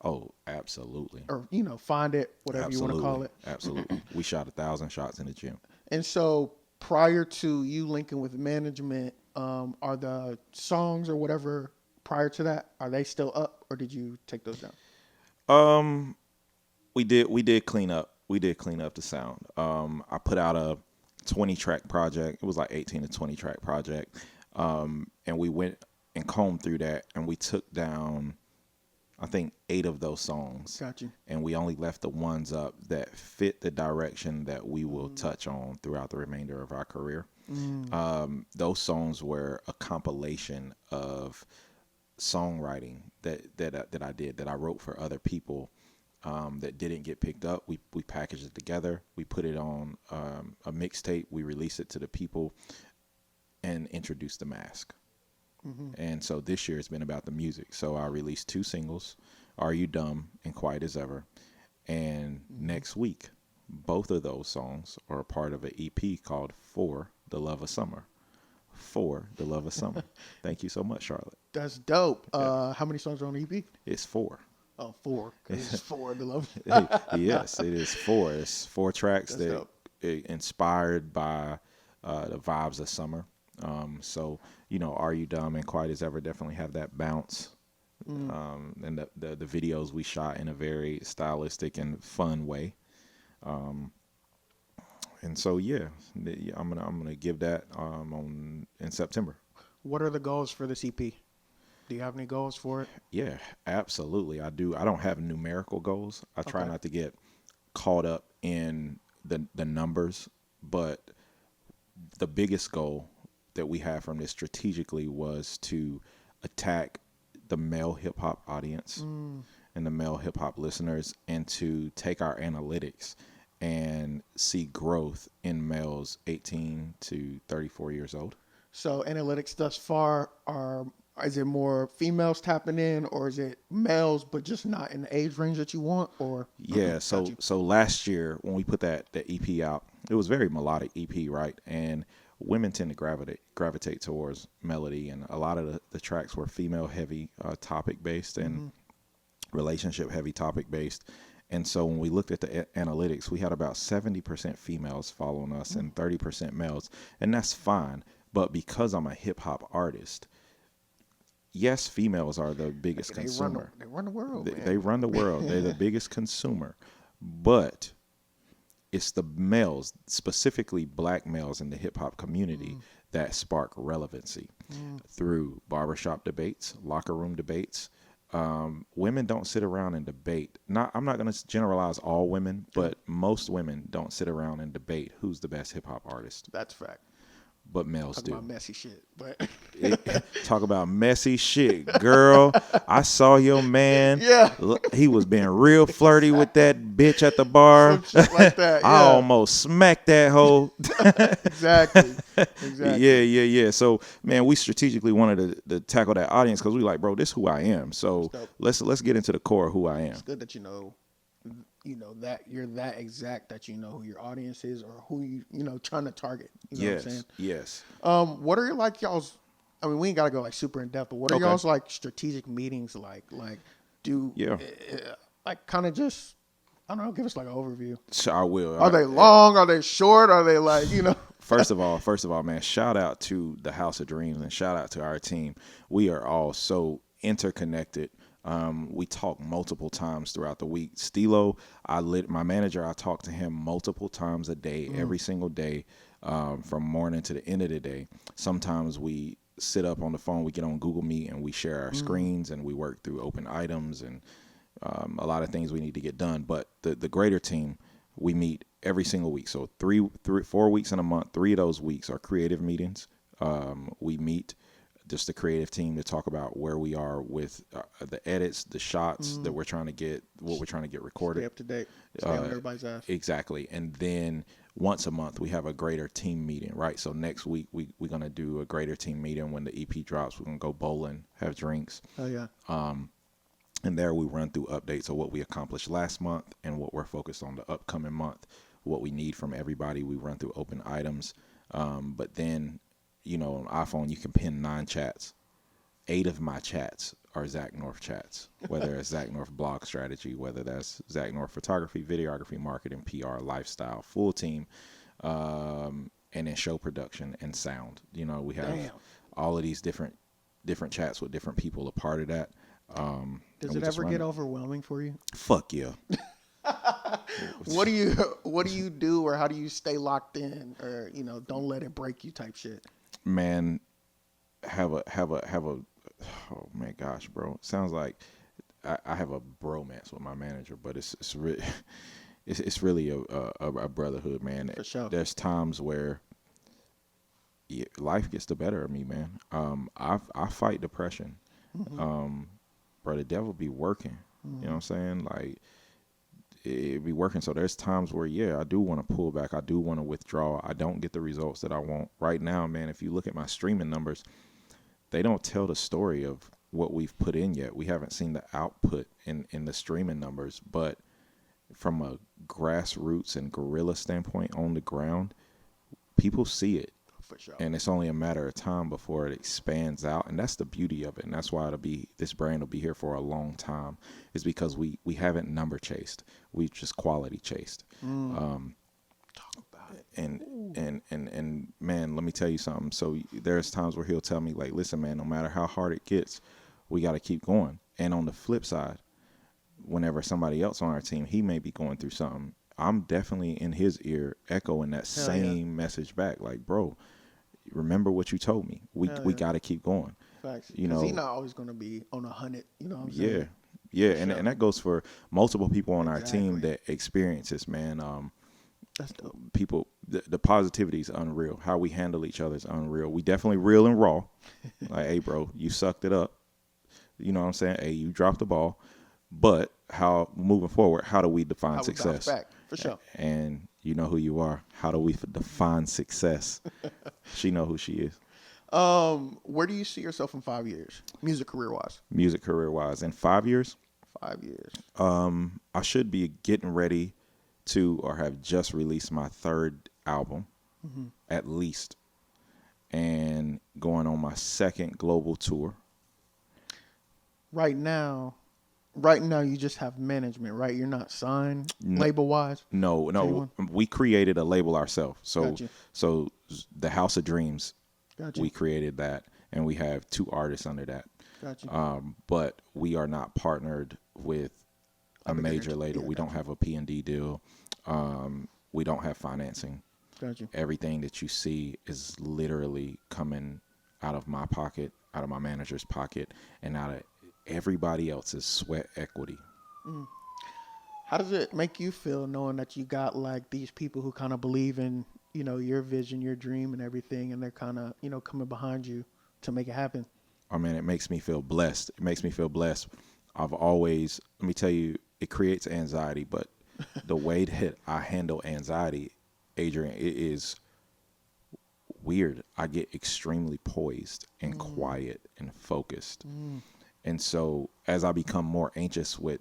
Oh, absolutely. Or, find it, whatever you want to call it. Absolutely. We shot 1,000 shots in the gym. And so prior to you linking with management, are the songs or whatever prior to that, are they still up or did you take those down? We did clean up. We did clean up the sound. I put out a 20-track project. It was like 18 to 20-track project. And we went and combed through that, and we took down, I think, 8 of those songs. Gotcha. And we only left the ones up that fit the direction that we will touch on throughout the remainder of our career. Those songs were a compilation of songwriting that I did, that I wrote for other people, that didn't get picked up. We packaged it together. We put it on a mixtape. We released it to the people and introduced the mask. And so this year it's been about the music. So I released 2 singles, Are You Dumb and Quiet as Ever. And next week, both of those songs are a part of an EP called For the Love of Summer. For the Love of Summer. Thank you so much, Charlotte. That's dope. How many songs are on the EP? It's 4. Oh, 4. It's 4 the love. Yes, it is 4. It's 4 tracks That's that inspired by the vibes of summer. So, Are You Dumb and Quiet as Ever definitely have that bounce. And the videos we shot in a very stylistic and fun way. And so, yeah, I'm gonna give that in September. What are the goals for this EP? Do you have any goals for it? Yeah, absolutely. I do. I don't have numerical goals. I try not to get caught up in the numbers, but the biggest goal that we have from this strategically was to attack the male hip hop audience and the male hip hop listeners, and to take our analytics and see growth in males 18 to 34 years old. So analytics thus far is it more females tapping in, or is it males but just not in the age range that you want? Or yeah, so last year when we put that EP out, it was very melodic EP, right? And women tend to gravitate towards melody, and a lot of the tracks were female heavy, topic based, and relationship heavy topic based. And so when we looked at the analytics, we had about 70% females following us and 30% males, and that's fine. But because I'm a hip hop artist, yes, females are the biggest consumer. They run the world. They run the world. They're the biggest consumer. But it's the males, specifically black males in the hip hop community, that spark relevancy through barbershop debates, locker room debates. Women don't sit around and debate. I'm not going to generalize all women, but most women don't sit around and debate who's the best hip hop artist. That's a fact. But males do. Talk about messy shit. But talk about messy shit, girl. I saw your man. Yeah. He was being real flirty with that bitch at the bar. Some shit like that. Yeah. I almost smacked that hoe. Exactly. Yeah. So, man, we strategically wanted to tackle that audience because we like, bro, this is who I am. So let's get into the core of who I am. It's good that you know that you're that exact, that you know who your audience is or who you trying to target. You know what I'm saying? Yes. What are like y'all's? I mean, we ain't gotta go like super in depth, but what are y'all's like strategic meetings like? Like, do like kind of just, I don't know, give us like an overview. So I will. Are they long? Are they short? Are they like, you know? First of all, man, shout out to the House of Dreams and shout out to our team. We are all so interconnected. We talk multiple times throughout the week. Stilo, my manager, I talk to him multiple times a day, every single day, from morning to the end of the day. Sometimes we sit up on the phone, we get on Google Meet and we share our screens and we work through open items and a lot of things we need to get done. But the greater team, we meet every single week. So 4 weeks in a month, 3 of those weeks are creative meetings. We meet just the creative team to talk about where we are with the edits, the shots that we're trying to get, what we're trying to get recorded. Stay up to date. Stay on everybody's ass. Exactly. And then once a month, we have a greater team meeting, right? So next week, we're going to do a greater team meeting. When the EP drops, we're going to go bowling, have drinks. Oh, yeah. And there we run through updates of what we accomplished last month and what we're focused on the upcoming month, what we need from everybody. We run through open items. But then, you know, on iPhone, you can pin 9 chats. 8 of my chats are Zach North chats, whether it's Zach North blog strategy, whether that's Zach North photography, videography, marketing, PR, lifestyle, full team, and then show production and sound. You know, we have all of these different chats with different people a part of that. Does it ever get overwhelming for you? Fuck yeah. What do you do, or how do you stay locked in, or, you know, don't let it break you type shit? Man, have a oh my gosh, bro. It sounds like I have a bromance with my manager, but it's really a brotherhood, man. For sure. There's times where life gets the better of me, man. I fight depression. Bro, the devil be working. You know what I'm saying? Like, it be working. So there's times where, I do want to pull back. I do want to withdraw. I don't get the results that I want. Right now, man, if you look at my streaming numbers, they don't tell the story of what we've put in yet. We haven't seen the output in the streaming numbers. But from a grassroots and guerrilla standpoint on the ground, people see it. For sure. And it's only a matter of time before it expands out. And that's the beauty of it. And that's why this brand will be here for a long time, is because we haven't number chased. We've just quality chased. Talk about it. And man, let me tell you something. So there's times where he'll tell me, like, listen, man, no matter how hard it gets, we got to keep going. And on the flip side, whenever somebody else on our team, he may be going through something, I'm definitely in his ear echoing that same message back. Like, bro, remember what you told me. We got to keep going. Facts. You know, he's not always going to be on 100. You know what I'm saying? Yeah. And that goes for multiple people on our team that experience this, man. That's dope. People, the positivity is unreal. How we handle each other is unreal. We definitely real and raw. Like, hey, bro, you sucked it up. You know what I'm saying? Hey, you dropped the ball. But how, moving forward, how do we define success? Back, for sure. And you know who you are. How do we define success? She know who she is. Where do you see yourself in 5 years, music career wise? Music career wise, in 5 years. 5 years. I should be getting ready to, or have just released my 3rd album, at least, and going on my 2nd global tour. Right now, you just have management, right? You're not signed label-wise? No. We created a label ourselves. Gotcha. So the House of Dreams, Gotcha. We created that, and we have 2 artists under that. Gotcha. But we are not partnered with a major label. We don't have a P&D deal. We don't have financing. Gotcha. Everything that you see is literally coming out of my pocket, out of my manager's pocket, and out of everybody else's sweat equity. How does it make you feel knowing that you got like these people who kind of believe in, you know, your vision, your dream and everything, and they're kind of, you know, coming behind you to make it happen? I mean, it makes me feel blessed. I've always, let me tell you, it creates anxiety, but the way that I handle anxiety, Adrian, it is weird. I get extremely poised and quiet and focused. And so as I become more anxious with,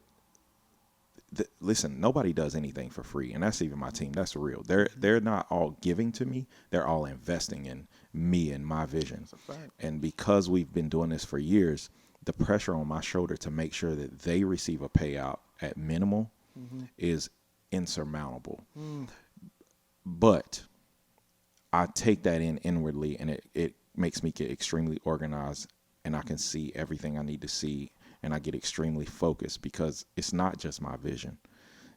listen, nobody does anything for free. And that's even my team. That's real. They're not all giving to me. They're all investing in me and my vision. That's a fact. And because we've been doing this for years, the pressure on my shoulder to make sure that they receive a payout at minimal is insurmountable. But I take that in inwardly, and it makes me get extremely organized, and I can see everything I need to see, and I get extremely focused because it's not just my vision.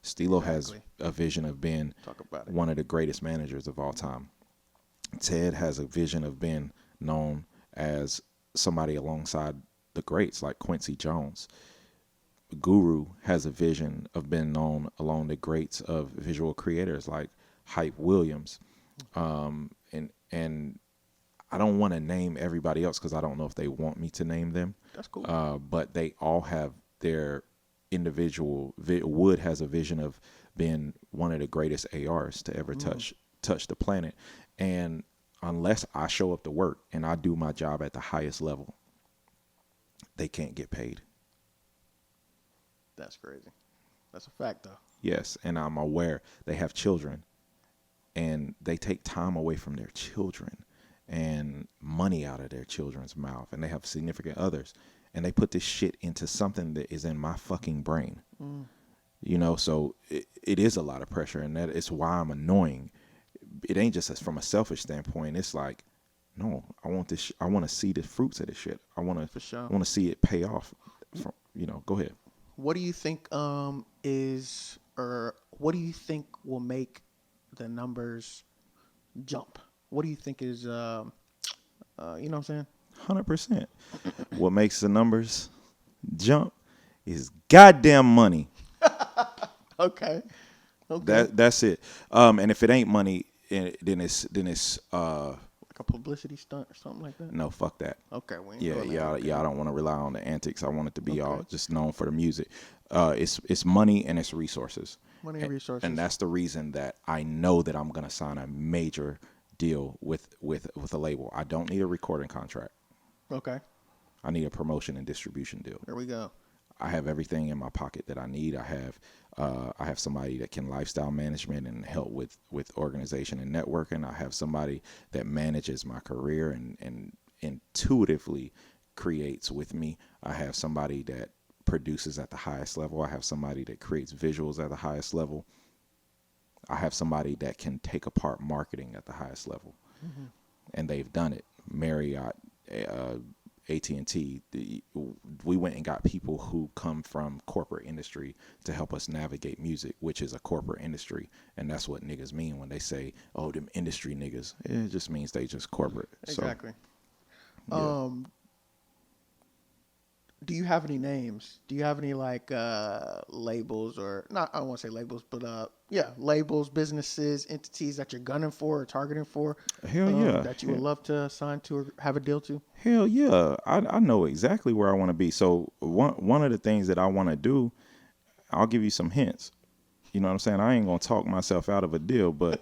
Stilo has a vision of being one of the greatest managers of all time. Ted has a vision of being known as somebody alongside the greats like Quincy Jones. Guru has a vision of being known along the greats of visual creators like Hype Williams. And I don't want to name everybody else because I don't know if they want me to name them. That's cool. But they all have their individual. Wood has a vision of being one of the greatest ARs to ever touch the planet. And unless I show up to work and I do my job at the highest level, they can't get paid. That's crazy. That's a fact, though. Yes, and I'm aware they have children, and they take time away from their children and money out of their children's mouth, and they have significant others, and they put this shit into something that is in my fucking brain. You know, so it is a lot of pressure, and that is why I'm annoying. It ain't just from a selfish standpoint. It's like, no, I want this. I want to see the fruits of this shit. I want to. I want to see it pay off. Go ahead. What do you think what do you think will make the numbers jump? What do you think is, you know what I'm saying? 100%. What makes the numbers jump is goddamn money. Okay. That's it. And if it ain't money, then it's like a publicity stunt or something like that. No, fuck that. Okay. I don't want to rely on the antics. I want it to be all just known for the music. It's money and it's resources. Money and resources. And that's the reason that I know that I'm gonna sign a major deal with a label. I don't need a recording contract. Okay. I need a promotion and distribution deal. There we go. I have everything in my pocket that I need. I have somebody that can lifestyle management and help with organization and networking. I have somebody that manages my career and intuitively creates with me. I have somebody that produces at the highest level. I have somebody that creates visuals at the highest level. I have somebody that can take apart marketing at the highest level. And they've done it. Marriott, AT&T, we went and got people who come from corporate industry to help us navigate music, which is a corporate industry. And that's what niggas mean when they say, oh, them industry niggas. It just means they just corporate. Exactly. So, yeah. Do you have any names? Do you have any like labels or not? I don't want to say labels, but labels, businesses, entities that you're gunning for or targeting for. Hell yeah. That you would love to sign to or have a deal to. Hell yeah. I know exactly where I want to be. So one of the things that I want to do, I'll give you some hints. You know what I'm saying? I ain't gonna talk myself out of a deal, but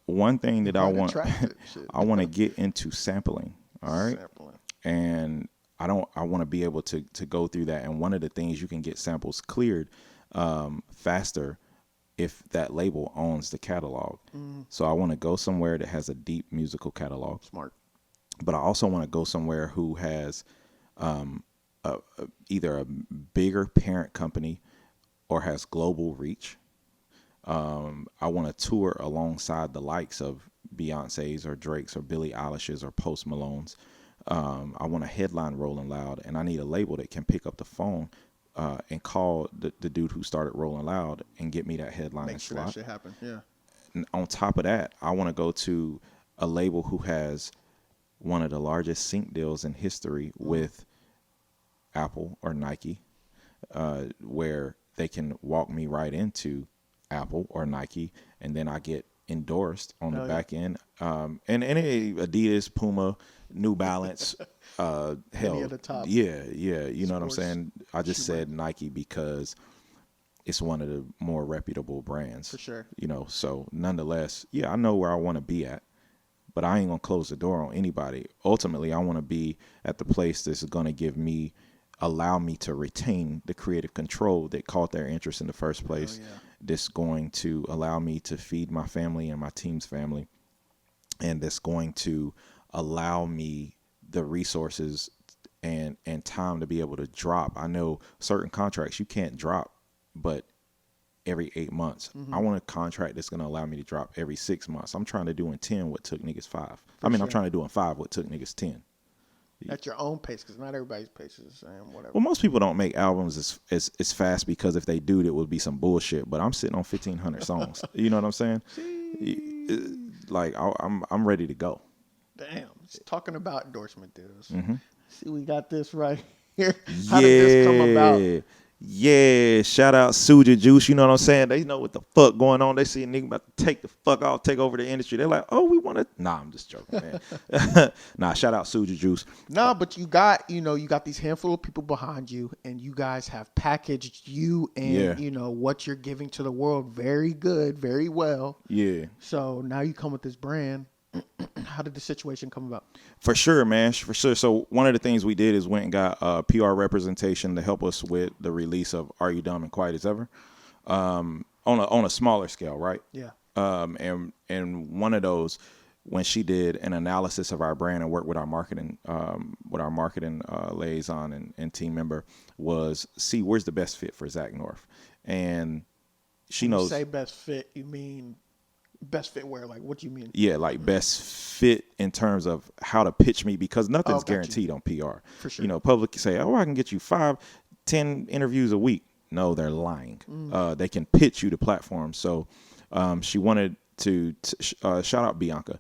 one thing that I want to get into sampling. All right. Sampling. And I want to be able to go through that. And one of the things you can get samples cleared faster if that label owns the catalog. So I want to go somewhere that has a deep musical catalog. Smart. But I also want to go somewhere who has either a bigger parent company or has global reach. I want to tour alongside the likes of Beyonce's or Drake's or Billie Eilish's or Post Malone's. I want a headline Rolling Loud, and I need a label that can pick up the phone and call the dude who started Rolling Loud and get me that headline Make sure slot. that shit happen. Yeah. And on top of that, I want to go to a label who has one of the largest sync deals in history with Apple or Nike, where they can walk me right into Apple or Nike, and then I get endorsed on the back end. And Adidas, Puma, New Balance, hell, yeah, you know what I'm saying? I just said Nike because it's one of the more reputable brands. For sure. You know, so nonetheless, yeah, I know where I want to be at, but I ain't going to close the door on anybody. Ultimately, I want to be at the place that's going to allow me to retain the creative control that caught their interest in the first place. Yeah. That's going to allow me to feed my family and my team's family. And that's going to allow me the resources and time to be able to drop. I know certain contracts you can't drop, but every 8 months. I want a contract that's going to allow me to drop every 6 months. I'm trying to do in 10 what took niggas 5. I'm trying to do in 5 what took niggas 10. At your own pace, because not everybody's pace is the same. Whatever. Well, most people don't make albums as fast, because if they do, it would be some bullshit. But I'm sitting on 1,500 songs. You know what I'm saying? Like I'm ready to go. Damn. Just talking about endorsement deals. Mm-hmm. See, we got this right here. How did this come about? Yeah, shout out Suja Juice. You know what I'm saying? They know what the fuck going on. They see a nigga about to take the fuck off, take over the industry. They're like, oh, we want to. Nah, I'm just joking, man. Nah, shout out Suja Juice. No, but you got these handful of people behind you, and you guys have packaged you and what you're giving to the world very good, very well. Yeah. So now you come with this brand. How did the situation come about? For sure, man. For sure. So one of the things we did is went and got PR representation to help us with the release of Are You Dumb and Quiet as Ever, on a smaller scale, right? Yeah. And one of those, when she did an analysis of our brand and worked with our marketing liaison and team member, was see where's the best fit for Zach North, and she knows. When you say best fit, you mean best fit where? Like, what do you mean? Yeah, like best fit in terms of how to pitch me, because nothing's guaranteed on PR. For sure. Public say, oh, I can get you 5-10 interviews a week. No, they're lying. They can pitch you to platforms. So she wanted to shout out Bianca.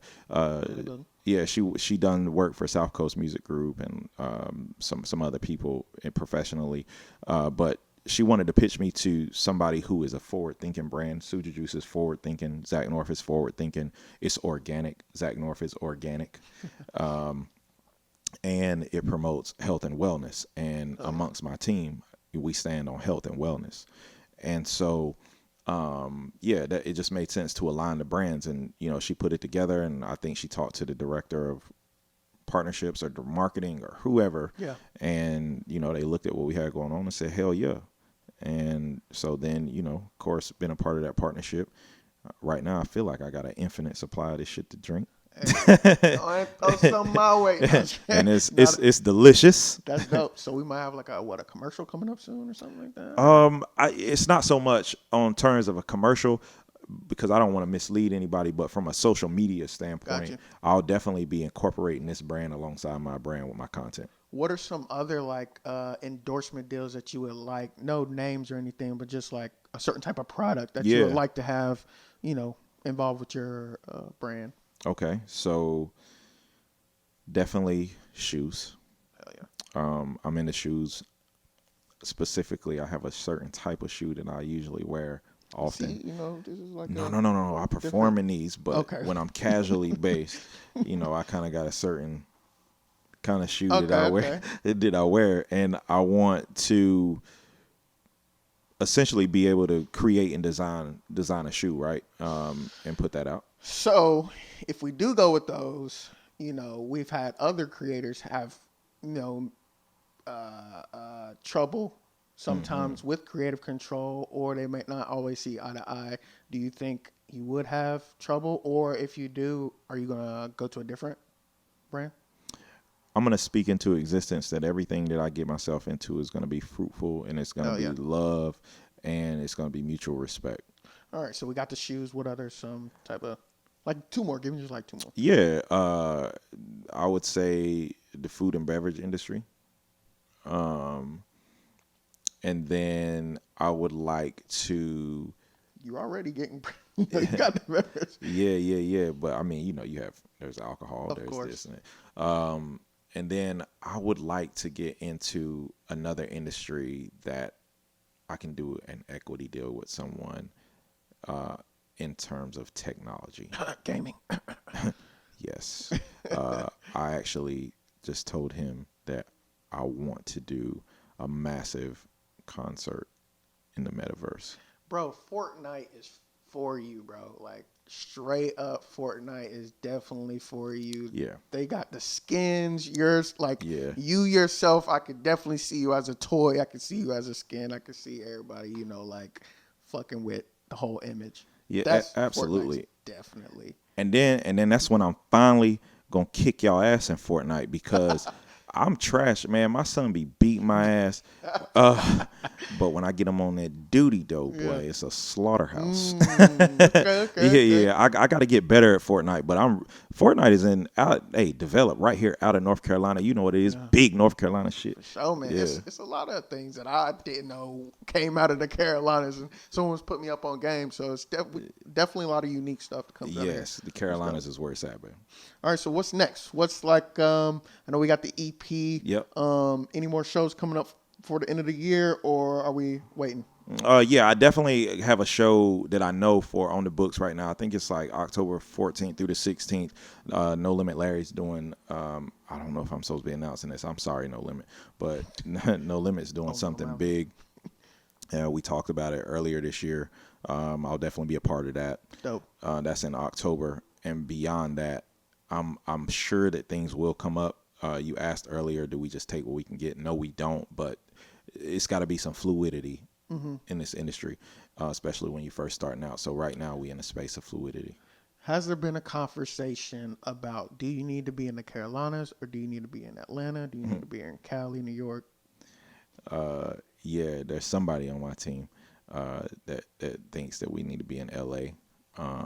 Yeah, she done work for South Coast Music Group and some other people professionally. But she wanted to pitch me to somebody who is a forward-thinking brand. Suja Juice is forward-thinking. Zach North is forward-thinking. It's organic. Zach North is organic. And it promotes health and wellness. And amongst my team, we stand on health and wellness. And so, it just made sense to align the brands. And, she put it together, and I think she talked to the director of partnerships or marketing or whoever. Yeah. And, they looked at what we had going on and said, hell yeah. And so then, of course, been a part of that partnership. Right now, I feel like I got an infinite supply of this shit to drink. Throw some my way. And it's delicious. That's dope. So we might have like a commercial coming up soon or something like that? It's not so much on terms of a commercial, because I don't want to mislead anybody, but from a social media standpoint, Gotcha. I'll definitely be incorporating this brand alongside my brand with my content. What are some other endorsement deals that you would like? No names or anything, but just like a certain type of product that you would like to have, involved with your brand. Okay, so definitely shoes. Hell yeah. I'm into shoes. Specifically, I have a certain type of shoe that I usually wear often. See, this is like No. I perform in these, but when I'm casually based, I kind of got a certain kind of shoe that I wear, and I want to essentially be able to create and design a shoe, right? And put that out. So if we do go with those, we've had other creators have, trouble sometimes with creative control, or they might not always see eye to eye. Do you think you would have trouble? Or if you do, are you going to go to a different brand? I'm going to speak into existence that everything that I get myself into is going to be fruitful, and it's going to be love, and it's going to be mutual respect. All right. So we got the shoes. What other some type of, like two more? Give me just like two more. Yeah. I would say the food and beverage industry. And then I would like to. You're already getting. You got the beverage. Yeah. But I mean, there's alcohol, of there's course. this and that. And then I would like to get into another industry that I can do an equity deal with someone in terms of technology. Gaming. Yes. I actually just told him that I want to do a massive concert in the metaverse. Bro, Fortnite is for you, bro. Like, straight up, Fortnite is definitely for you. Yeah. They got the skins, yours, you yourself, I could definitely see you as a toy. I could see you as a skin. I could see everybody, fucking with the whole image. Yeah, absolutely. Fortnite's definitely. And then that's when I'm finally going to kick y'all ass in Fortnite, because I'm trash, man. My son be beating my ass. But when I get him on that duty, though, boy, it's a slaughterhouse. Yeah. I got to get better at Fortnite, but Fortnite is developed right here out of North Carolina. You know what it is, big North Carolina shit. So man, it's a lot of things that I didn't know came out of the Carolinas, and someone's put me up on games. So it's definitely a lot of unique stuff that comes out of here. Yes, the Carolinas is where it's at, man. All right, so what's next? What's like? I know we got the EP. Yep. Any more shows coming up for the end of the year, or are we waiting? Yeah, I definitely have a show that I know for on the books right now. I think it's like October 14th through the 16th. No Limit Larry's doing. I don't know if I'm supposed to be announcing this. I'm sorry, No Limit, but No Limit's doing something big. We talked about it earlier this year. I'll definitely be a part of that. Dope. That's in October, and beyond that, I'm sure that things will come up. You asked earlier, do we just take what we can get? No, we don't. But it's got to be some fluidity in this industry, especially when you're first starting out. So right now, we in a space of fluidity. Has there been a conversation about, do you need to be in the Carolinas, or do you need to be in Atlanta? Do you need to be in Cali, New York? Yeah, there's somebody on my team that thinks that we need to be in LA.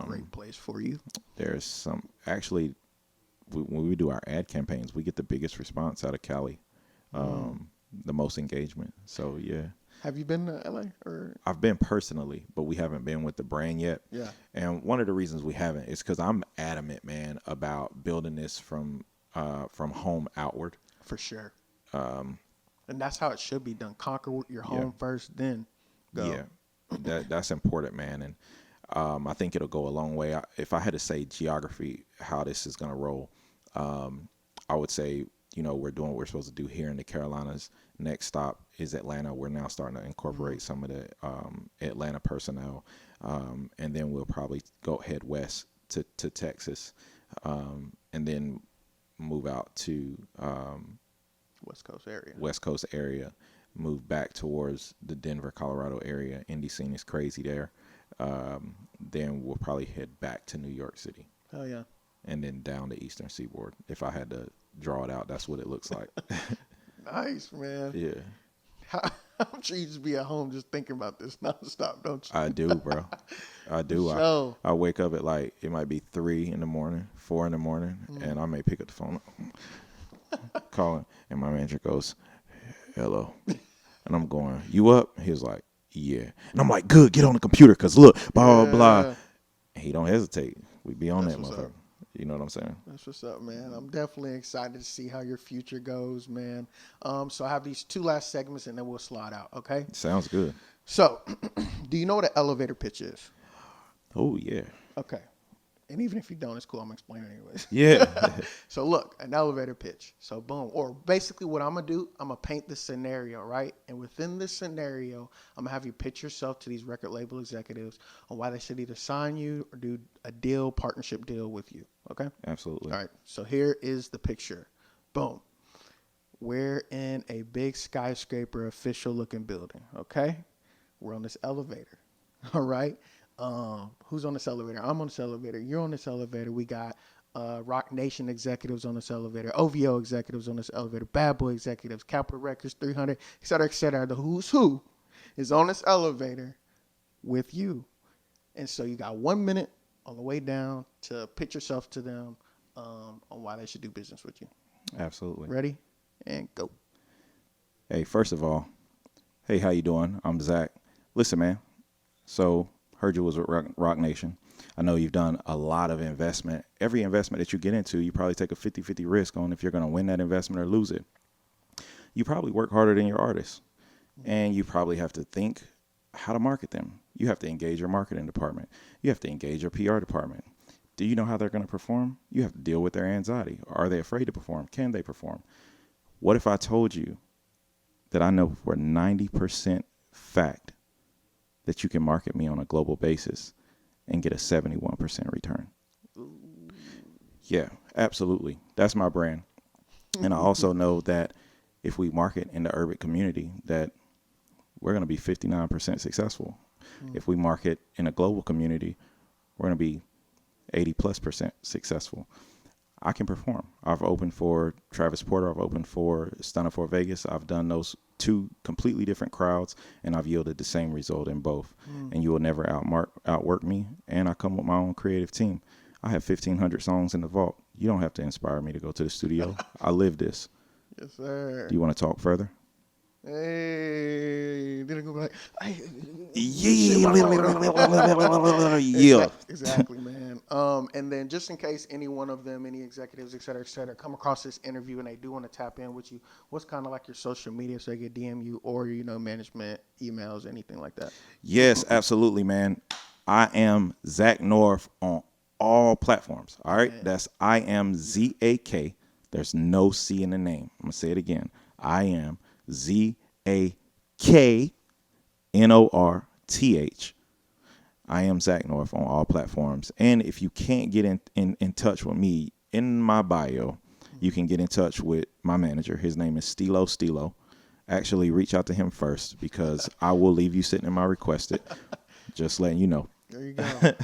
Great place for you. There's some actually. When we do our ad campaigns, we get the biggest response out of Cali, the most engagement. So, yeah. Have you been to LA? Or? I've been personally, but we haven't been with the brand yet. Yeah. And one of the reasons we haven't is because I'm adamant, man, about building this from home outward. For sure. And that's how it should be done. Conquer your home first, then go. Yeah, that's important, man. And I think it'll go a long way. If I had to say geography, how this is going to roll, I would say, we're doing what we're supposed to do here in the Carolinas. Next stop is Atlanta. We're now starting to incorporate some of the Atlanta personnel. And then we'll probably head west to Texas, and then move out to West Coast area, move back towards the Denver, Colorado area. Indie scene is crazy there. Then we'll probably head back to New York City. Hell yeah. And then down the Eastern Seaboard. If I had to draw it out, that's what it looks like. Nice, man. Yeah. I'm sure you just be at home just thinking about this nonstop, don't you? I do, bro. I do. So, I wake up at it might be 3 in the morning, 4 in the morning, and I may pick up the phone, calling, and my manager goes, "Hello." And I'm going, "You up?" He was like, "Yeah." And I'm like, "Good, get on the computer, because look, blah, blah, blah." And he don't hesitate. We be on that motherfucker. You know what I'm saying? That's what's up, man. I'm definitely excited to see how your future goes, man. So I have these 2 last segments, and then we'll slide out, okay? Sounds good. So, do you know what an elevator pitch is? Oh, yeah. Okay. And even if you don't, it's cool. I'm going to explain it anyways. Yeah. So look, an elevator pitch. So boom. Or basically what I'm going to do, I'm going to paint the scenario, right? And within this scenario, I'm going to have you pitch yourself to these record label executives on why they should either sign you or do a partnership deal with you. Okay? Absolutely. All right. So here is the picture. Boom. We're in a big skyscraper official looking building. Okay? We're on this elevator. All right? Who's on this elevator? I'm on this elevator. You're on this elevator. We got Rock Nation executives on this elevator, OVO executives on this elevator, Bad Boy executives, Capitol Records, 300, et cetera, et cetera. The who's who is on this elevator with you. And so you got 1 minute on the way down to pitch yourself to them on why they should do business with you. Absolutely. Ready? And go. Hey, first of all, hey, how you doing? I'm Zach. Listen, man. So heard you was with Rock Nation. I know you've done a lot of investment. Every investment that you get into, you probably take a 50-50 risk on if you're going to win that investment or lose it. You probably work harder than your artists. And you probably have to think how to market them. You have to engage your marketing department. You have to engage your PR department. Do you know how they're going to perform? You have to deal with their anxiety. Are they afraid to perform? Can they perform? What if I told you that I know for 90% fact that you can market me on a global basis and get a 71% return? Yeah, absolutely. That's my brand. And I also know that if we market in the urban community, that we're going to be 59% successful. If we market in a global community, we're going to be 80+% successful. I can perform. I've opened for Travis Porter. I've opened for Stunner for Vegas. I've done those two completely different crowds, and I've yielded the same result in both. And you will never outwork me. And I come with my own creative team. I have 1,500 songs in the vault. You don't have to inspire me to go to the studio. I live this. Yes, sir. Do you want to talk further? Hey, didn't go like, Yeah. Exactly, man. And then just in case any one of them, any executives, et cetera, come across this interview and they do want to tap in with you, what's kind of like your social media so they can DM you or, management emails, anything like that? Yes, absolutely, man. I am Zach North on all platforms. All right. Man. That's I am ZAK. There's no C in the name. I'm going to say it again. I am ZAKNORTH. I am Zach North on all platforms. And if you can't get in touch with me, in my bio, you can get in touch with my manager. His name is Stilo. Actually, reach out to him first because I will leave you sitting in my requested. Just letting you know. There you go.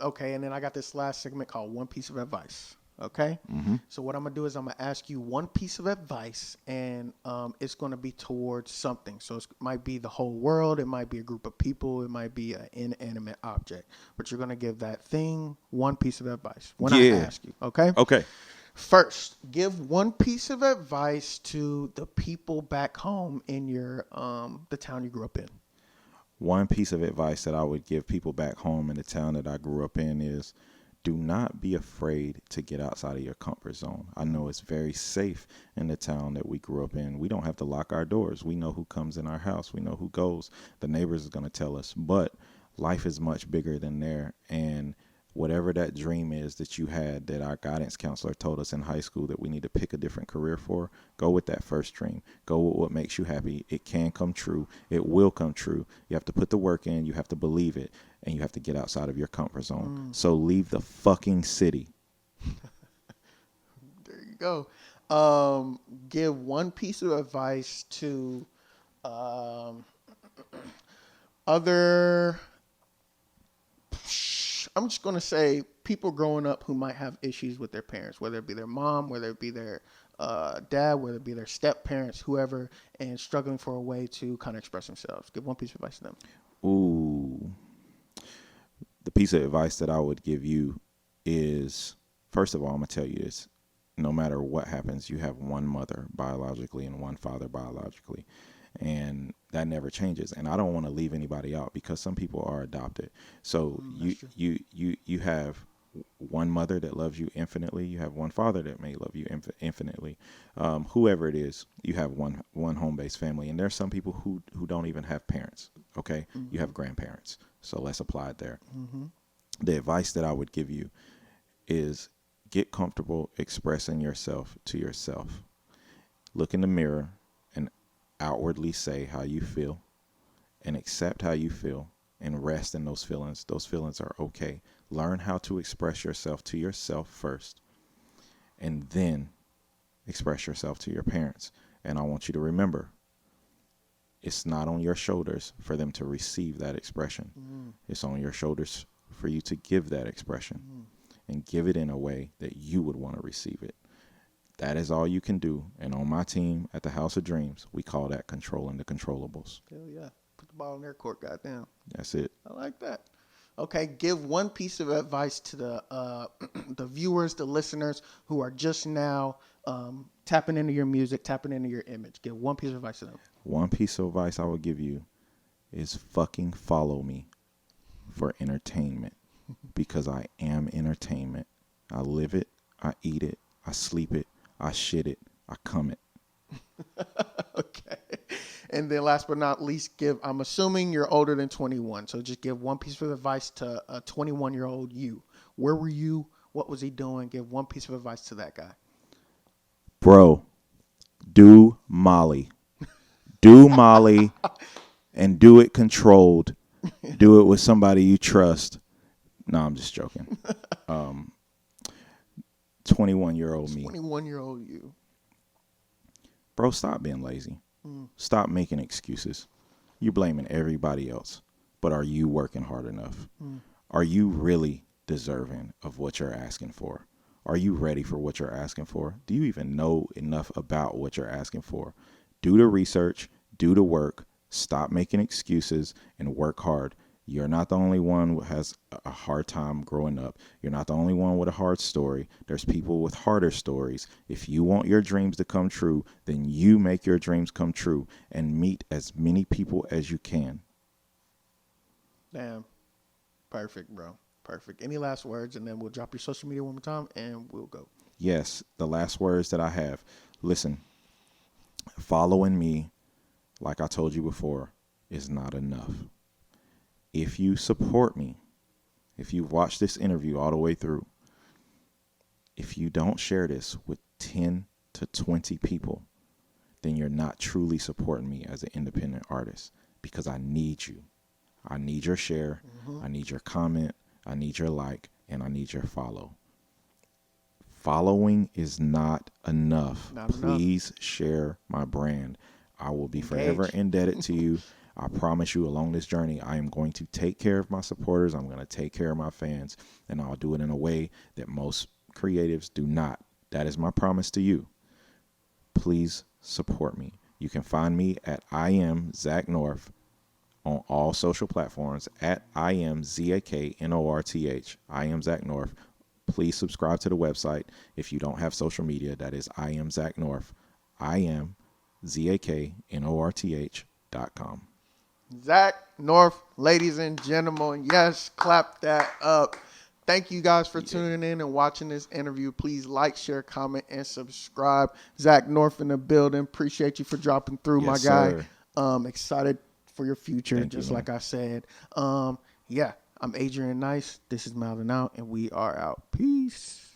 Okay, and then I got this last segment called One Piece of Advice. Okay? Mm-hmm. So what I'm going to do is I'm going to ask you one piece of advice, and it's going to be towards something. So it might be the whole world. It might be a group of people. It might be an inanimate object. But you're going to give that thing one piece of advice when I ask you. Okay? Okay. First, give one piece of advice to the people back home in your the town you grew up in. One piece of advice that I would give people back home in the town that I grew up in is do not be afraid to get outside of your comfort zone. I know it's very safe in the town that we grew up in. We don't have to lock our doors. We know who comes in our house. We know who goes. The neighbors are going to tell us. But life is much bigger than there. And whatever that dream is that you had that our guidance counselor told us in high school that we need to pick a different career for, go with that first dream. Go with what makes you happy. It can come true. It will come true. You have to put the work in. You have to believe it. And you have to get outside of your comfort zone. So leave the fucking city. There you go. Give one piece of advice to other... I'm just going to say people growing up who might have issues with their parents, whether it be their mom, whether it be their dad, whether it be their step parents, whoever, and struggling for a way to kind of express themselves. Give one piece of advice to them. Ooh. The piece of advice that I would give you is, first of all, I'm going to tell you this. No matter what happens, you have one mother biologically and one father biologically. And that never changes. And I don't want to leave anybody out because some people are adopted. So you have one mother that loves you infinitely. You have one father that may love you infinitely. Whoever it is, you have one home-based family. And there's some people who don't even have parents. Okay, you have grandparents. So let's apply it there. The advice that I would give you is get comfortable expressing yourself to yourself. Look in the mirror and outwardly say how you feel and accept how you feel and rest in those feelings. Those feelings are okay. Learn how to express yourself to yourself first and then express yourself to your parents. And I want you to remember, it's not on your shoulders for them to receive that expression. It's on your shoulders for you to give that expression and give it in a way that you would want to receive it. That is all you can do. And on my team at the House of Dreams, we call that controlling the controllables. Hell yeah. Put the ball in their court, goddamn. That's it. I like that. Okay, give one piece of advice to the the viewers, the listeners who are just now tapping into your music, tapping into your image. Give one piece of advice to them. One piece of advice I would give you is fucking follow me for entertainment because I am entertainment. I live it. I eat it. I sleep it. I shit it. I come it. Okay. And then last but not least, I'm assuming you're older than 21. So just give one piece of advice to a 21-year-old you. Where were you? What was he doing? Give one piece of advice to that guy. Bro, do Molly. Do Molly and do it controlled. Do it with somebody you trust. No, I'm just joking. 21-year-old me. 21-year-old you. Bro, stop being lazy. Stop making excuses. You're blaming everybody else. But are you working hard enough? Are you really deserving of what you're asking for? Are you ready for what you're asking for? Do you even know enough about what you're asking for? Do the research, do the work, stop making excuses, and work hard. You're not the only one who has a hard time growing up. You're not the only one with a hard story. There's people with harder stories. If you want your dreams to come true, then you make your dreams come true and meet as many people as you can. Damn. Perfect, bro. Perfect. Any last words, and then we'll drop your social media one more time, and we'll go. Yes, the last words that I have. Listen, following me, like I told you before, is not enough. If you support me, if you watch this interview all the way through, if you don't share this with 10 to 20 people, then you're not truly supporting me as an independent artist, because I need you. I need your share. I need your comment. I need your like, and I need your follow. Following is not enough. Please share my brand. I will be forever indebted to you. I promise you, along this journey, I am going to take care of my supporters. I'm going to take care of my fans, and I'll do it in a way that most creatives do not. That is my promise to you. Please support me. You can find me at I am Zach North on all social platforms at I am ZAKNORTH. I am Zach North. Please subscribe to the website if you don't have social media. That is I am Zach North. I am ZAKNORTH.com. Zach North, ladies and gentlemen. Yes, clap that up. Thank you guys for tuning in and watching this interview. Please like, share, comment, and subscribe. Zach North in the building. Appreciate you for dropping through, my guy. Excited for your future, like I said. I'm Adrian Nyce. This is Mouthin out, and we are out. Peace.